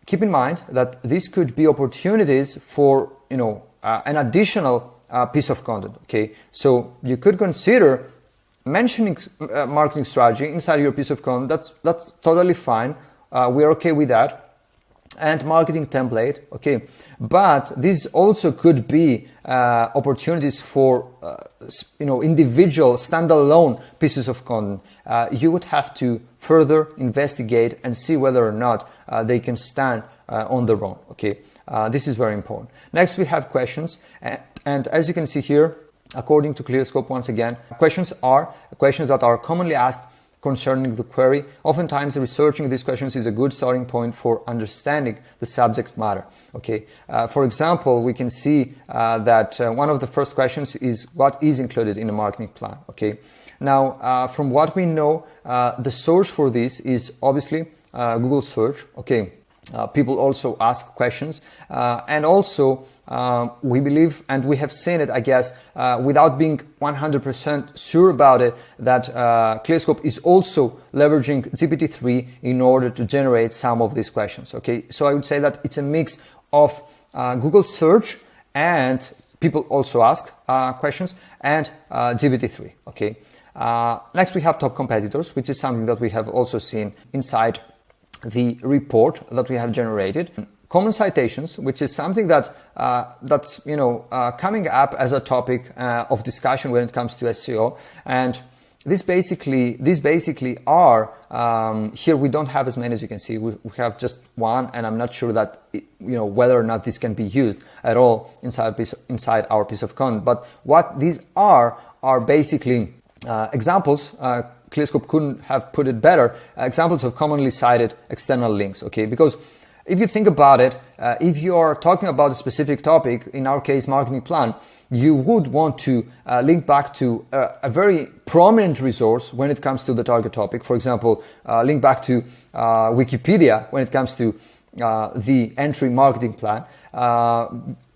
keep in mind that this could be opportunities for an additional piece of content. Okay, so you could consider mentioning marketing strategy inside your piece of content. That's totally fine. We're okay with that. And marketing template, okay, but these also could be opportunities for individual standalone pieces of content. You would have to further investigate and see whether or not they can stand on their own. Okay, this is very important. Next, we have questions, and as you can see here, according to Clearscope, once again, questions are questions that are commonly asked concerning the query. Oftentimes, researching these questions is a good starting point for understanding the subject matter. Okay, for example, we can see that one of the first questions is what is included in a marketing plan. Okay, now from what we know, the source for this is obviously Google search. Okay, people also ask questions, and also we believe, and we have seen it, I guess, without being 100% sure about it, that Clearscope is also leveraging GPT-3 in order to generate some of these questions. Okay, so I would say that it's a mix of Google search, and people also ask questions, and GPT-3. Okay, next we have top competitors, which is something that we have also seen inside the report that we have generated. Common citations, which is something that that's coming up as a topic of discussion when it comes to SEO, and these basically are here. We don't have as many as you can see. We have just one, and I'm not sure that whether or not this can be used at all inside our piece of content. But what these are basically examples. Clearscope couldn't have put it better. Examples of commonly cited external links. Okay, because if you think about it, if you are talking about a specific topic, in our case, marketing plan, you would want to link back to a very prominent resource when it comes to the target topic. For example, link back to Wikipedia when it comes to the entry marketing plan.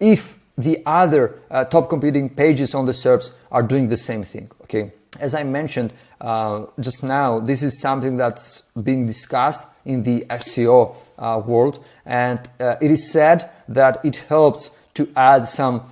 If the other top competing pages on the SERPs are doing the same thing. Okay, as I mentioned just now, this is something that's being discussed in the SEO world, and it is said that it helps to add some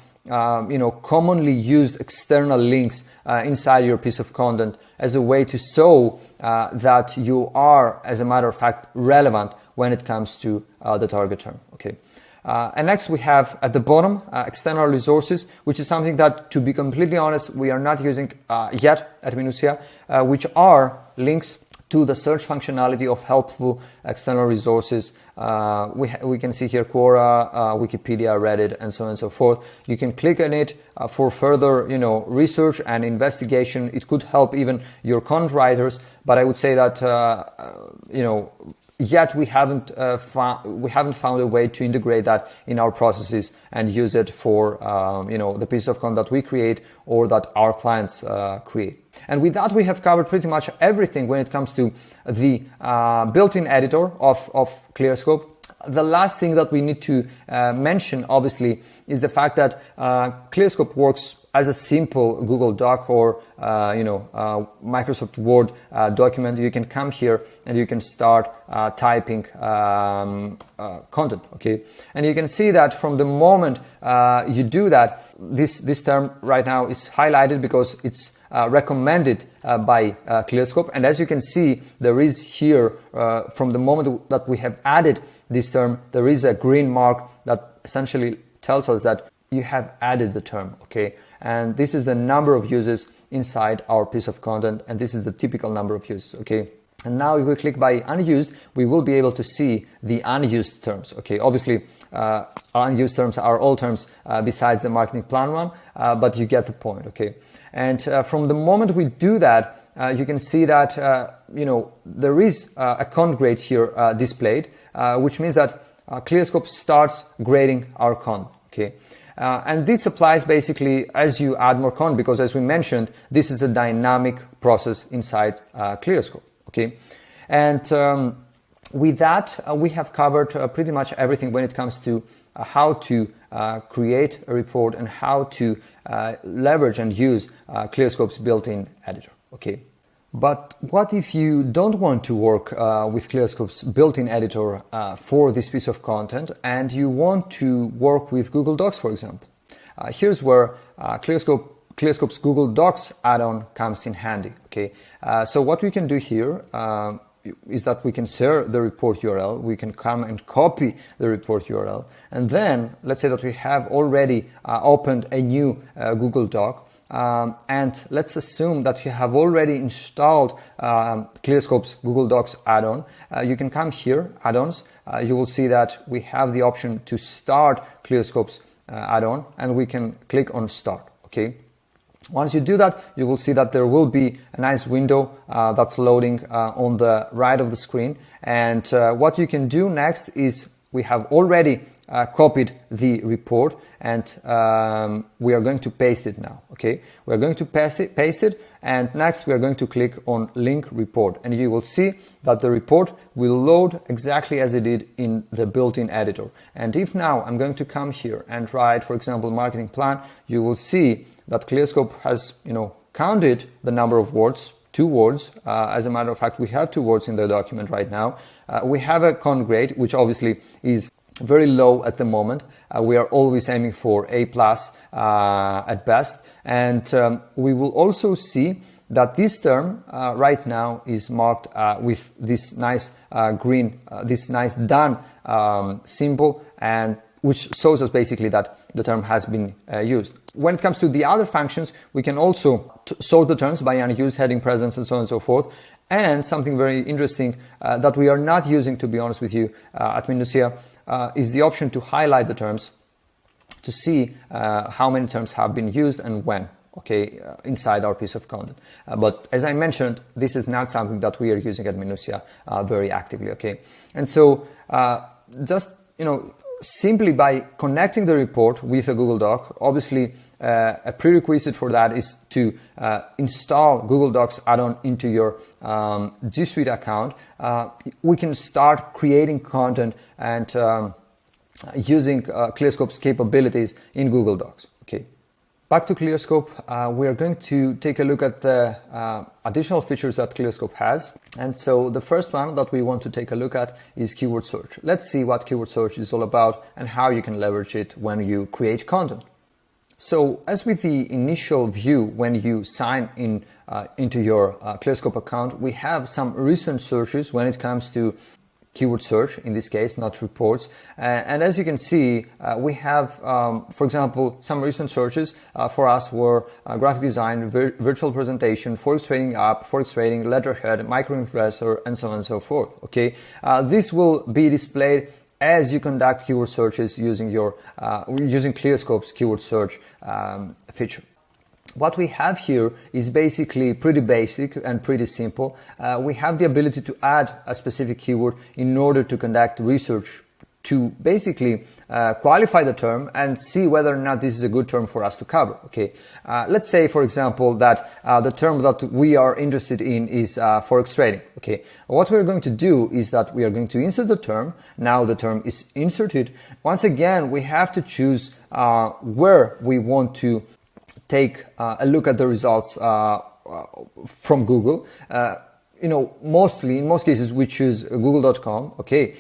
commonly used external links inside your piece of content as a way to show that you are, as a matter of fact, relevant when it comes to the target term. Okay. And next we have at the bottom external resources, which is something that, to be completely honest, we are not using yet at Minutia, which are links to the search functionality of helpful external resources. We can see here Quora, Wikipedia, Reddit, and so on and so forth. You can click on it for further, research and investigation. It could help even your content writers, but I would say that, yet we haven't found a way to integrate that in our processes and use it for the piece of content that we create or that our clients create. And with that, we have covered pretty much everything when it comes to the built-in editor of Clearscope. The last thing that we need to mention, obviously, is the fact that Clearscope works as a simple Google Doc or Microsoft Word document. You can come here and you can start typing content, okay? And you can see that from the moment you do that, this term right now is highlighted because it's recommended by Clearscope. And as you can see, there is here, from the moment that we have added this term, there is a green mark that essentially tells us that you have added the term, okay? And this is the number of uses inside our piece of content, and this is the typical number of uses, okay? And now if we click by unused, we will be able to see the unused terms, okay? Obviously, unused terms are all terms besides the marketing plan one, but you get the point, okay? And from the moment we do that, you can see that, there is a content grade here displayed, which means that Clearscope starts grading our content, okay? And this applies basically as you add more content, because as we mentioned, this is a dynamic process inside Clearscope, okay? And with that, we have covered pretty much everything when it comes to how to create a report and how to leverage and use Clearscope's built-in editor, okay? But what if you don't want to work with Clearscope's built-in editor for this piece of content and you want to work with Google Docs, for example? Here's where Clearscope's Google Docs add-on comes in handy, okay? So what we can do here is that we can share the report URL, we can come and copy the report URL, and then let's say that we have already opened a new Google Doc, and let's assume that you have already installed Clearscope's Google Docs add-on. You can come here, add-ons. You will see that we have the option to start Clearscope's add-on, and we can click on start, okay? Once you do that, you will see that there will be a nice window that's loading on the right of the screen. And what you can do next is we have already copied the report, and we are going to paste it now, okay? We're going to paste it, and next we are going to click on link report, and you will see that the report will load exactly as it did in the built-in editor. And if now I'm going to come here and write, for example, marketing plan, you will see that Clearscope has, counted the number of words, 2 words. As a matter of fact, we have 2 words in the document right now. We have a content grade, which obviously is very low at the moment. We are always aiming for A+ at best. And we will also see that this term right now is marked with this nice green, this nice done symbol, and which shows us basically that the term has been used. When it comes to the other functions, we can also sort the terms by unused, heading, presence, and so on and so forth. And something very interesting that we are not using, to be honest with you, at Minutia, is the option to highlight the terms to see how many terms have been used and when, okay, inside our piece of content. But as I mentioned, this is not something that we are using at Minutia very actively, okay? And so just, simply by connecting the report with a Google Doc, obviously a prerequisite for that is to install Google Docs add-on into your G Suite account. We can start creating content and using Clearscope's capabilities in Google Docs. Okay. Back to Clearscope, we are going to take a look at the additional features that Clearscope has. And so the first one that we want to take a look at is keyword search. Let's see what keyword search is all about and how you can leverage it when you create content. So as with the initial view when you sign in into your Clearscope account, we have some recent searches when it comes to keyword search, in this case, not reports. And as you can see, we have, for example, some recent searches for us were graphic design, virtual presentation, forex trading app, forex trading, letterhead, microinfluencer, and so on and so forth. Okay, this will be displayed as you conduct keyword searches using using Clearscope's keyword search feature. What we have here is basically pretty basic and pretty simple. We have the ability to add a specific keyword in order to conduct research to basically qualify the term and see whether or not this is a good term for us to cover. Okay, let's say, for example, that the term that we are interested in is forex trading. Okay, what we're going to do is that we are going to insert the term. Now the term is inserted. Once again, we have to choose where we want to take a look at the results from Google. In most cases we choose google.com. Okay,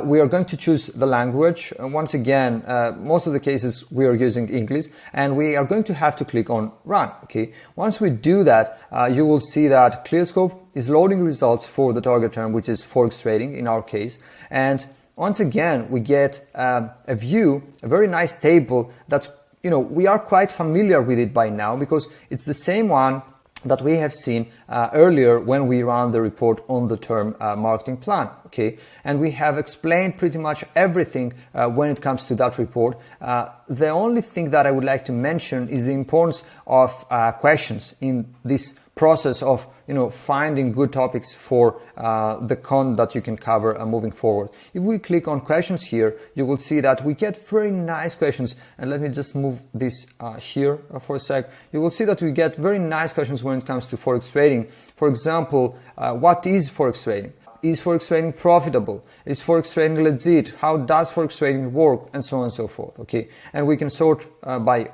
we are going to choose the language. Once again, most of the cases we are using English, and we are going to have to click on run. Okay, once we do that, you will see that Clearscope is loading results for the target term, which is forex trading in our case. And once again, we get a view, a very nice table that's, we are quite familiar with it by now, because it's the same one that we have seen earlier when we ran the report on the term marketing plan. Okay, and we have explained pretty much everything when it comes to that report. The only thing that I would like to mention is the importance of questions in this process of finding good topics for the content that you can cover moving forward. If we click on questions here, you will see that we get very nice questions. And let me just move this here for a sec. You will see that we get very nice questions when it comes to forex trading. For example, what is forex trading? Is forex trading profitable? Is forex trading legit? How does forex trading work? And so on and so forth. Okay, and we can sort by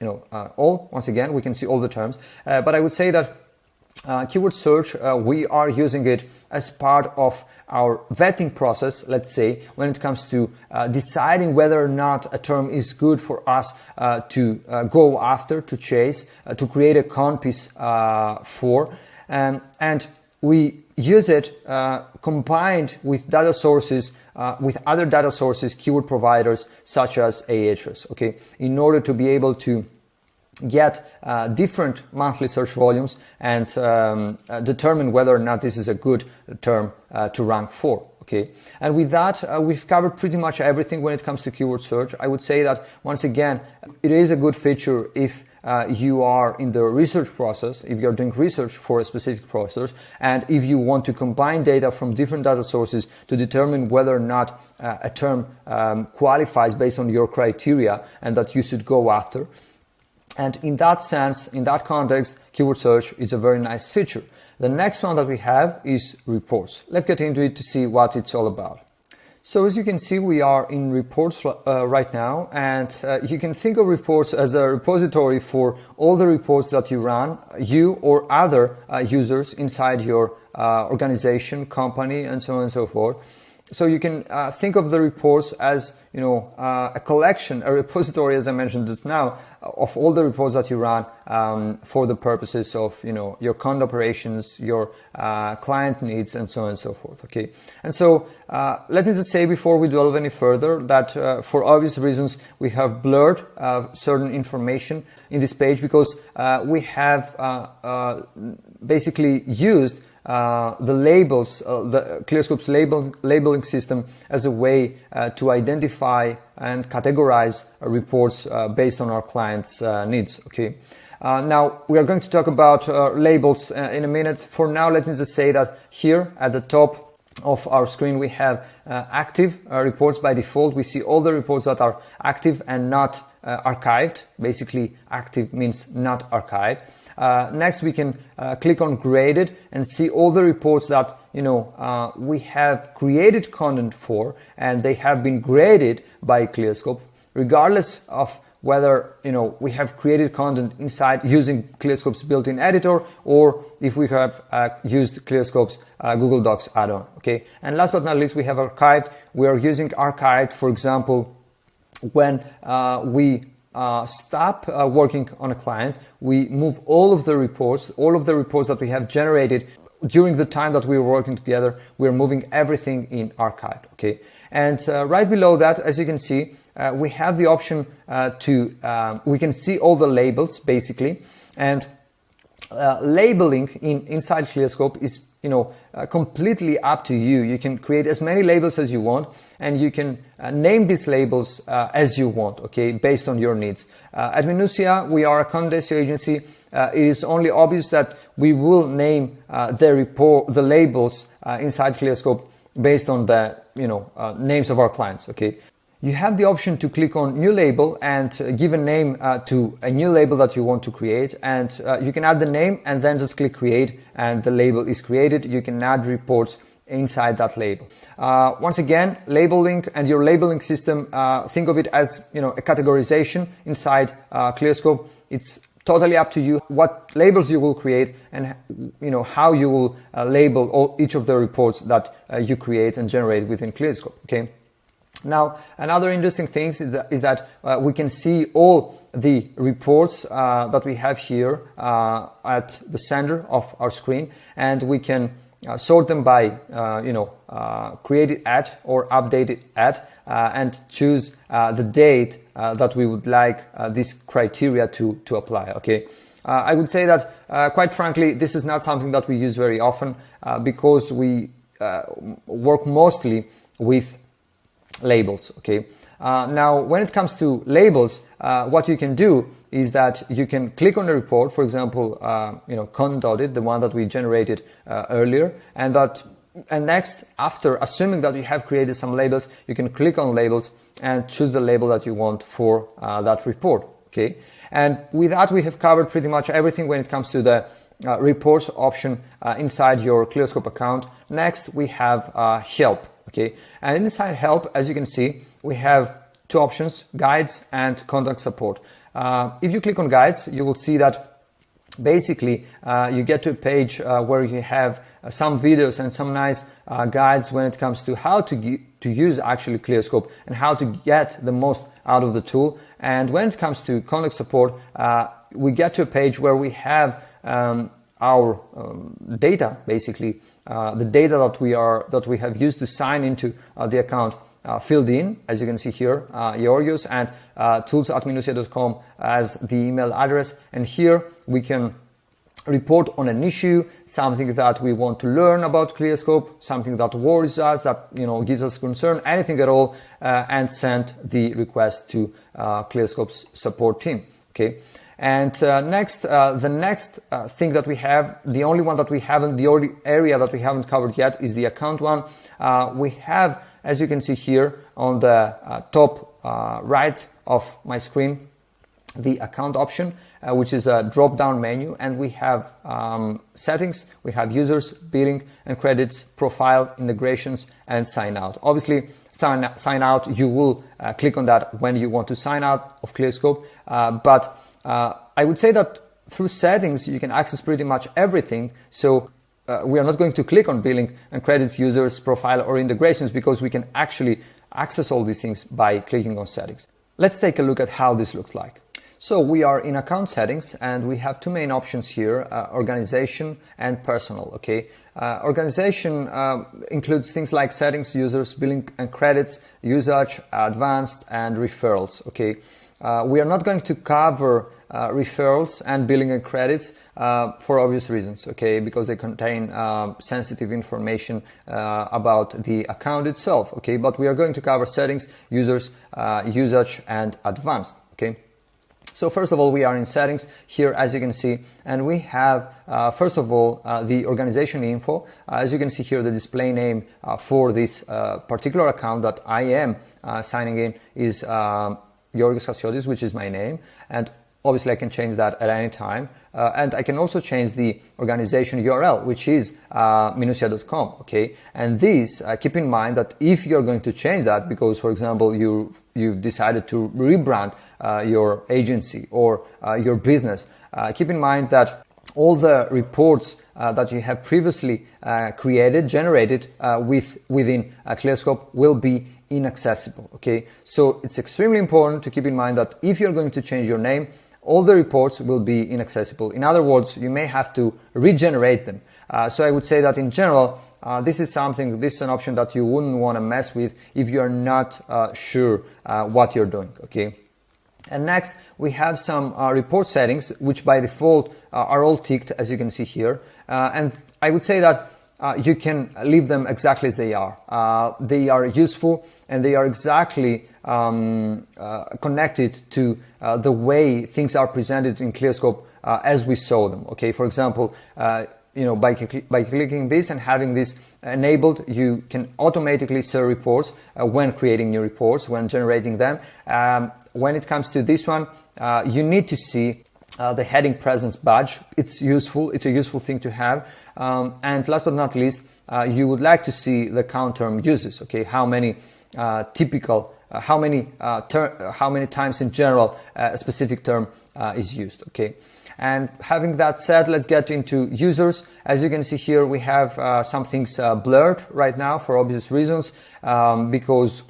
once again, we can see all the terms, but I would say that keyword search, we are using it as part of our vetting process, let's say, when it comes to deciding whether or not a term is good for us to go after, to chase, to create a content piece for, and we use it combined with data sources, with other data sources, keyword providers such as Ahrefs, okay, in order to be able to get different monthly search volumes and determine whether or not this is a good term to rank for. Okay, and with that, we've covered pretty much everything when it comes to keyword search. I would say that, once again, it is a good feature if you are in the research process, if you're doing research for a specific process, and if you want to combine data from different data sources to determine whether or not a term qualifies based on your criteria and that you should go after. And in that sense, in that context, keyword search is a very nice feature. The next one that we have is reports. Let's get into it to see what it's all about. So as you can see, we are in reports right now, and you can think of reports as a repository for all the reports that you run, you or other users inside your organization, company, and so on and so forth. So you can think of the reports as, a collection, a repository, as I mentioned just now, of all the reports that you run for the purposes of, your content operations, your client needs, and so on and so forth. Okay. And so let me just say before we delve any further that for obvious reasons we have blurred certain information in this page because we have basically used the labels, the Clearscope's labeling system as a way to identify and categorize reports based on our clients' needs. Okay. Now we are going to talk about labels in a minute. For now, let me just say that here at the top of our screen we have active reports. By default, we see all the reports that are active and not archived. Basically, active means not archived. Next, we can click on graded and see all the reports that we have created content for, and they have been graded by Clearscope, regardless of whether we have created content inside using Clearscope's built-in editor, or if we have used Clearscope's Google Docs add-on. Okay, and last but not least, we have archived. We are using archived, for example, when we stop working on a client, we move all of the reports that we have generated during the time that we were working together, we're moving everything in archive, okay? And right below that, as you can see, we have the option we can see all the labels basically, and labeling inside Clearscope is completely up to you. You can create as many labels as you want, and you can name these labels as you want, okay, based on your needs. At Minusia, we are a content SEO agency. It is only obvious that we will name the labels inside Clearscope based on the names of our clients, okay. You have the option to click on new label and give a name to a new label that you want to create, and you can add the name and then just click create and the label is created. You can add reports inside that label. Once again, labeling and your labeling system, think of it as a categorization inside Clearscope. It's totally up to you what labels you will create and how you will label each of the reports that you create and generate within Clearscope, okay. Now, another interesting thing is that we can see all the reports that we have here at the center of our screen, and we can sort them by created at or updated at, and choose the date that we would like this criteria to apply, okay. I would say that quite frankly, this is not something that we use very often because we work mostly with labels, okay. Now, when it comes to labels, what you can do is that you can click on the report, for example, content, the one that we generated earlier, and next, after assuming that you have created some labels, you can click on labels and choose the label that you want for that report, okay. And with that, we have covered pretty much everything when it comes to the reports option inside your Clearscope account. Next, we have help. Okay, and inside help, as you can see, we have two options, guides and contact support. If you click on guides, you will see that basically you get to a page where you have some videos and some nice guides when it comes to how to use actually Clearscope and how to get the most out of the tool. And when it comes to contact support, we get to a page where we have our data, basically the data that we have used to sign into the account filled in, as you can see here, Georgios, and tools@minusia.com as the email address. And here we can report on an issue, something that we want to learn about Clearscope, something that worries us, that gives us concern, anything at all, and send the request to Clearscope's support team. Okay. And the next thing that we have, the only one that we haven't, the only area that we haven't covered yet is the account one. We have, as you can see here on the top right of my screen, the account option, which is a drop-down menu, and we have settings, we have users, billing and credits, profile, integrations, and sign out. Obviously, sign out, you will click on that when you want to sign out of Clearscope, but I would say that through settings you can access pretty much everything. So we are not going to click on billing and credits, users, profile, or integrations, because we can actually access all these things by clicking on settings. Let's take a look at how this looks like. So we are in account settings, and we have two main options here, organization and personal, okay? Organization includes things like settings, users, billing and credits, usage, advanced, and referrals, okay? We are not going to cover referrals and billing and credits for obvious reasons, okay, because they contain sensitive information about the account itself, okay, but we are going to cover settings, users, usage, and advanced, okay. So first of all, we are in settings here, as you can see, and we have first of all the organization info. As you can see here, the display name for this particular account that I am signing in is Georgios Chasiotis, which is my name, and obviously I can change that at any time, and I can also change the organization URL, which is minusia.com, okay. And this, keep in mind that if you're going to change that because, for example, you've decided to rebrand your agency or your business, keep in mind that all the reports that you have previously generated within Clearscope will be inaccessible, okay. So it's extremely important to keep in mind that if you're going to change your name, all the reports will be inaccessible. In other words, you may have to regenerate them. So I would say that in general, this is an option that you wouldn't want to mess with if you are not sure what you're doing, okay? And next, we have some report settings, which by default are all ticked, as you can see here. And I would say that you can leave them exactly as they are. They are useful and they are exactly connected to the way things are presented in Clearscope as we saw them. Okay, for example, by clicking this and having this enabled, you can automatically share reports when creating new reports, when generating them. When it comes to this one, you need to see the heading presence badge. It's useful. It's a useful thing to have. And last but not least, you would like to see the count term uses. Okay, how many how many times in general a specific term is used. Okay, and having that said, let's get into users. As you can see here, we have some things blurred right now for obvious reasons, because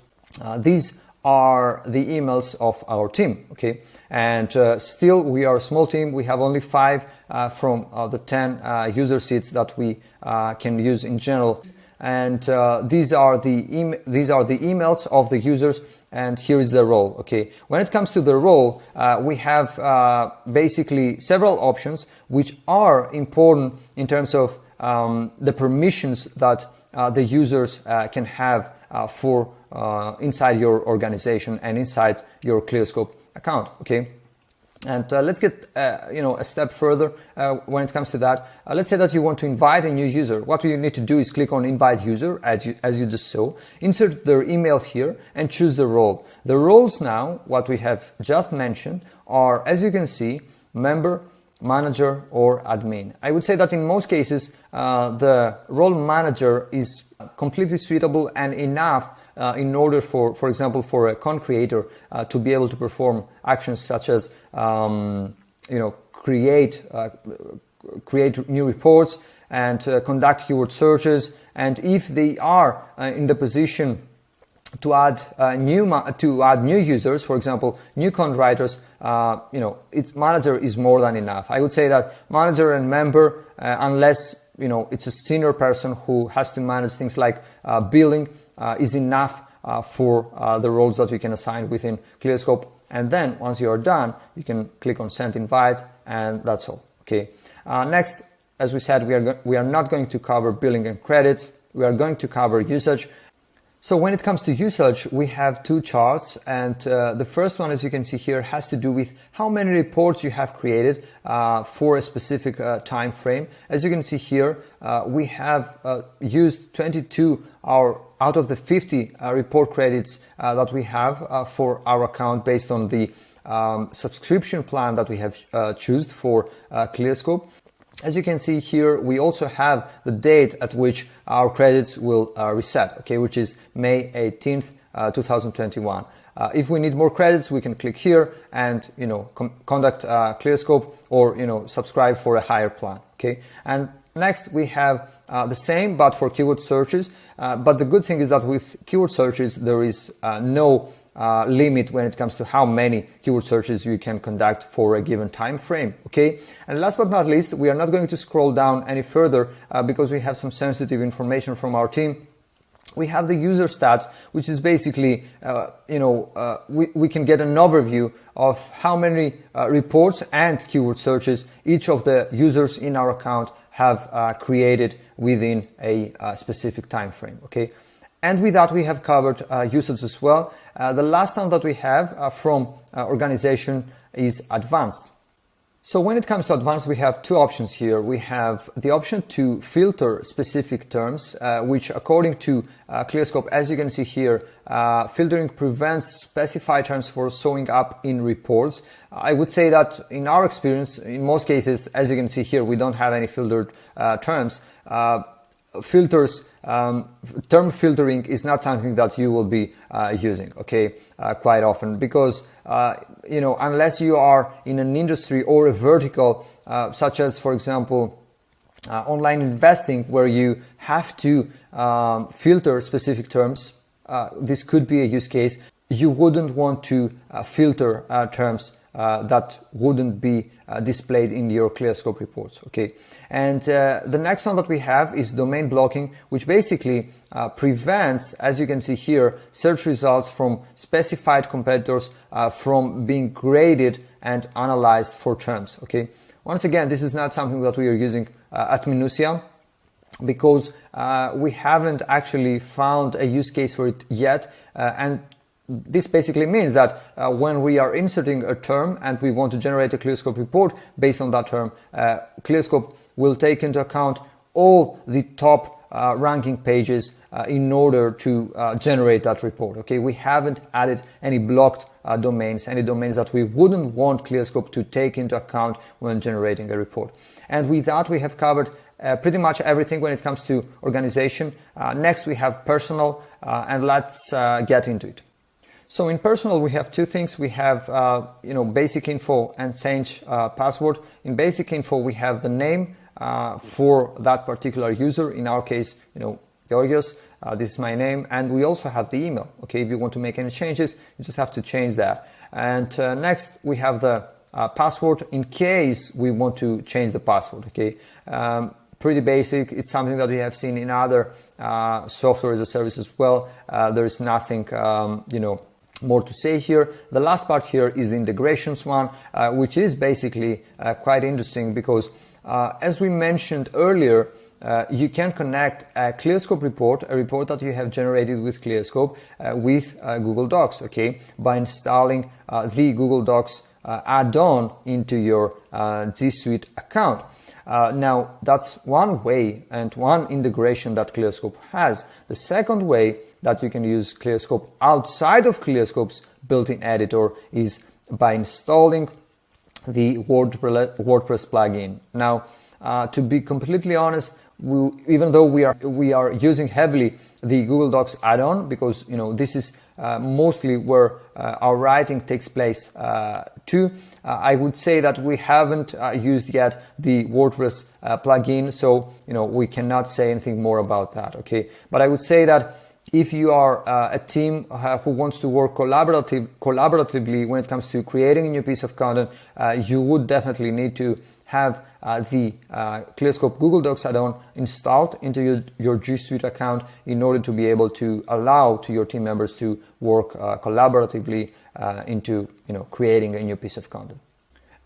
these are the emails of our team. Okay, and still we are a small team. We have only 5 from the 10 user seats that we can use in general, and these are the emails of the users, and here is the role. Okay, when it comes to the role, we have basically several options which are important in terms of the permissions that the users can have for inside your organization and inside your Clearscope account. Okay, and let's get a step further when it comes to that. Let's say that you want to invite a new user. What you need to do is click on invite user, as you just saw, insert their email here and choose the role. The roles now, what we have just mentioned, are, as you can see, member, manager or admin. I would say that in most cases the role manager is completely suitable and enough in order for example, for a content creator to be able to perform actions such as create new reports and conduct keyword searches, and if they are in the position to add new users, for example, new content writers, manager is more than enough. I would say that manager and member, unless it's a senior person who has to manage things like billing, is enough for the roles that we can assign within Clearscope. And then once you are done, you can click on send invite, and that's all. Okay. Next, as we said, we are not going to cover billing and credits. We are going to cover usage. So when it comes to usage, we have 2 charts, and the first one, as you can see here, has to do with how many reports you have created for a specific time frame. As you can see here, we have used 22 out of the 50 report credits that we have for our account based on the subscription plan that we have chosen for Clearscope. As you can see here, we also have the date at which our credits will reset, okay, which is May 18th, 2021. If we need more credits, we can click here and conduct Clearscope or subscribe for a higher plan. Okay, and next we have the same but for keyword searches. But the good thing is that with keyword searches there is no limit when it comes to how many keyword searches you can conduct for a given time frame. Okay, and last but not least, we are not going to scroll down any further because we have some sensitive information from our team. We have the user stats, which is basically we can get an overview of how many reports and keyword searches each of the users in our account have created within a specific time frame. Okay, and with that we have covered usage as well. The last one that we have from organization is advanced. So when it comes to advanced, we have 2 options here. We have the option to filter specific terms, which according to Clearscope, as you can see here, filtering prevents specified terms from showing up in reports. I would say that in our experience, in most cases, as you can see here, we don't have any filtered terms. Term filtering is not something that you will be using, okay, quite often, because unless you are in an industry or a vertical such as, for example, online investing, where you have to filter specific terms, this could be a use case. You wouldn't want to filter terms that wouldn't be displayed in your Clearscope reports. Okay, and the next one that we have is domain blocking, which basically prevents, as you can see here, search results from specified competitors from being graded and analyzed for terms. Okay, once again, this is not something that we are using at Minutia, because we haven't actually found a use case for it yet, and this basically means that when we are inserting a term and we want to generate a Clearscope report based on that term, Clearscope will take into account all the top ranking pages in order to generate that report. Okay, we haven't added any blocked domains, any domains that we wouldn't want Clearscope to take into account when generating a report. And with that, we have covered pretty much everything when it comes to organization. Next, we have personal, and let's get into it. So in personal, we have two things. We have basic info and change password. In basic info, we have the name for that particular user. In our case, Georgios. This is my name, and we also have the email. Okay, if you want to make any changes, you just have to change that. And next, we have the password in case we want to change the password. Okay, pretty basic. It's something that we have seen in other software as a service as well. There is nothing, more to say here. The last part here is the integrations one, which is basically quite interesting because, as we mentioned earlier, you can connect a Clearscope report, a report that you have generated with Clearscope, with Google Docs, okay, by installing the Google Docs add-on into your G Suite account. Now, that's one way and one integration that Clearscope has. The second way that you can use Clearscope outside of Clearscope's built-in editor is by installing the WordPress plugin. Now, to be completely honest, even though we are using heavily the Google Docs add-on, because this is mostly where our writing takes place too, I would say that we haven't used yet the WordPress plugin, so we cannot say anything more about that. Okay, but I would say that if you are a team who wants to work collaboratively when it comes to creating a new piece of content, you would definitely need to have the Clearscope Google Docs add-on installed into your G Suite account in order to be able to allow to your team members to work collaboratively into creating a new piece of content.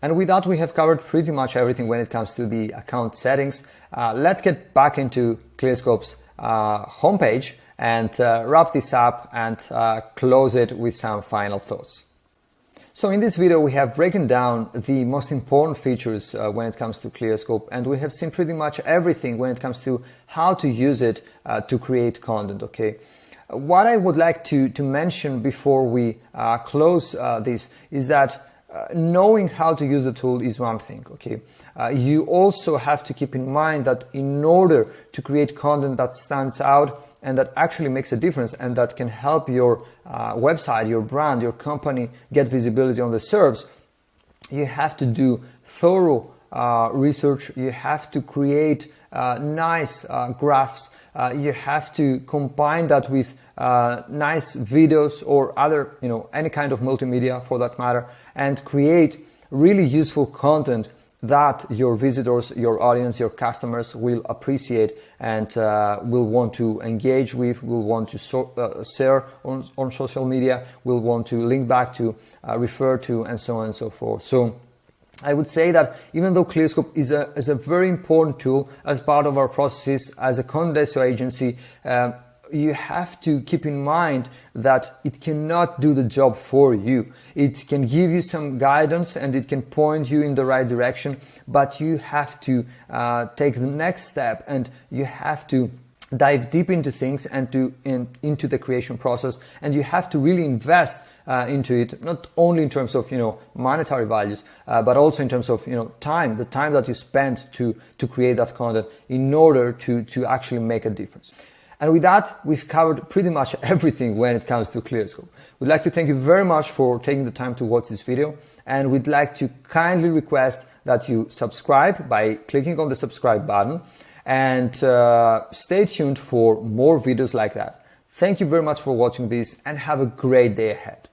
And with that, we have covered pretty much everything when it comes to the account settings. Let's get back into Clearscope's homepage and wrap this up and close it with some final thoughts. So in this video, we have broken down the most important features when it comes to Clearscope, and we have seen pretty much everything when it comes to how to use it to create content. Okay, what I would like to mention before we close this is that knowing how to use the tool is one thing. Okay, you also have to keep in mind that in order to create content that stands out and that actually makes a difference and that can help your website, your brand, your company get visibility on the SERPs, you have to do thorough research. You have to create nice graphs. You have to combine that with nice videos or other, any kind of multimedia for that matter, and create really useful content that your visitors, your audience, your customers will appreciate and will want to engage with, will want to share on social media, will want to link back to, refer to, and so on and so forth. So I would say that even though Clearscope is a very important tool as part of our processes as a content SEO agency, you have to keep in mind that it cannot do the job for you. It can give you some guidance and it can point you in the right direction, but you have to take the next step and you have to dive deep into things and into the creation process, and you have to really invest into it, not only in terms of monetary values, but also in terms of time, the time that you spend to create that content in order to actually make a difference. And with that, we've covered pretty much everything when it comes to Clearscope. We'd like to thank you very much for taking the time to watch this video, and we'd like to kindly request that you subscribe by clicking on the subscribe button, and stay tuned for more videos like that. Thank you very much for watching this, and have a great day ahead.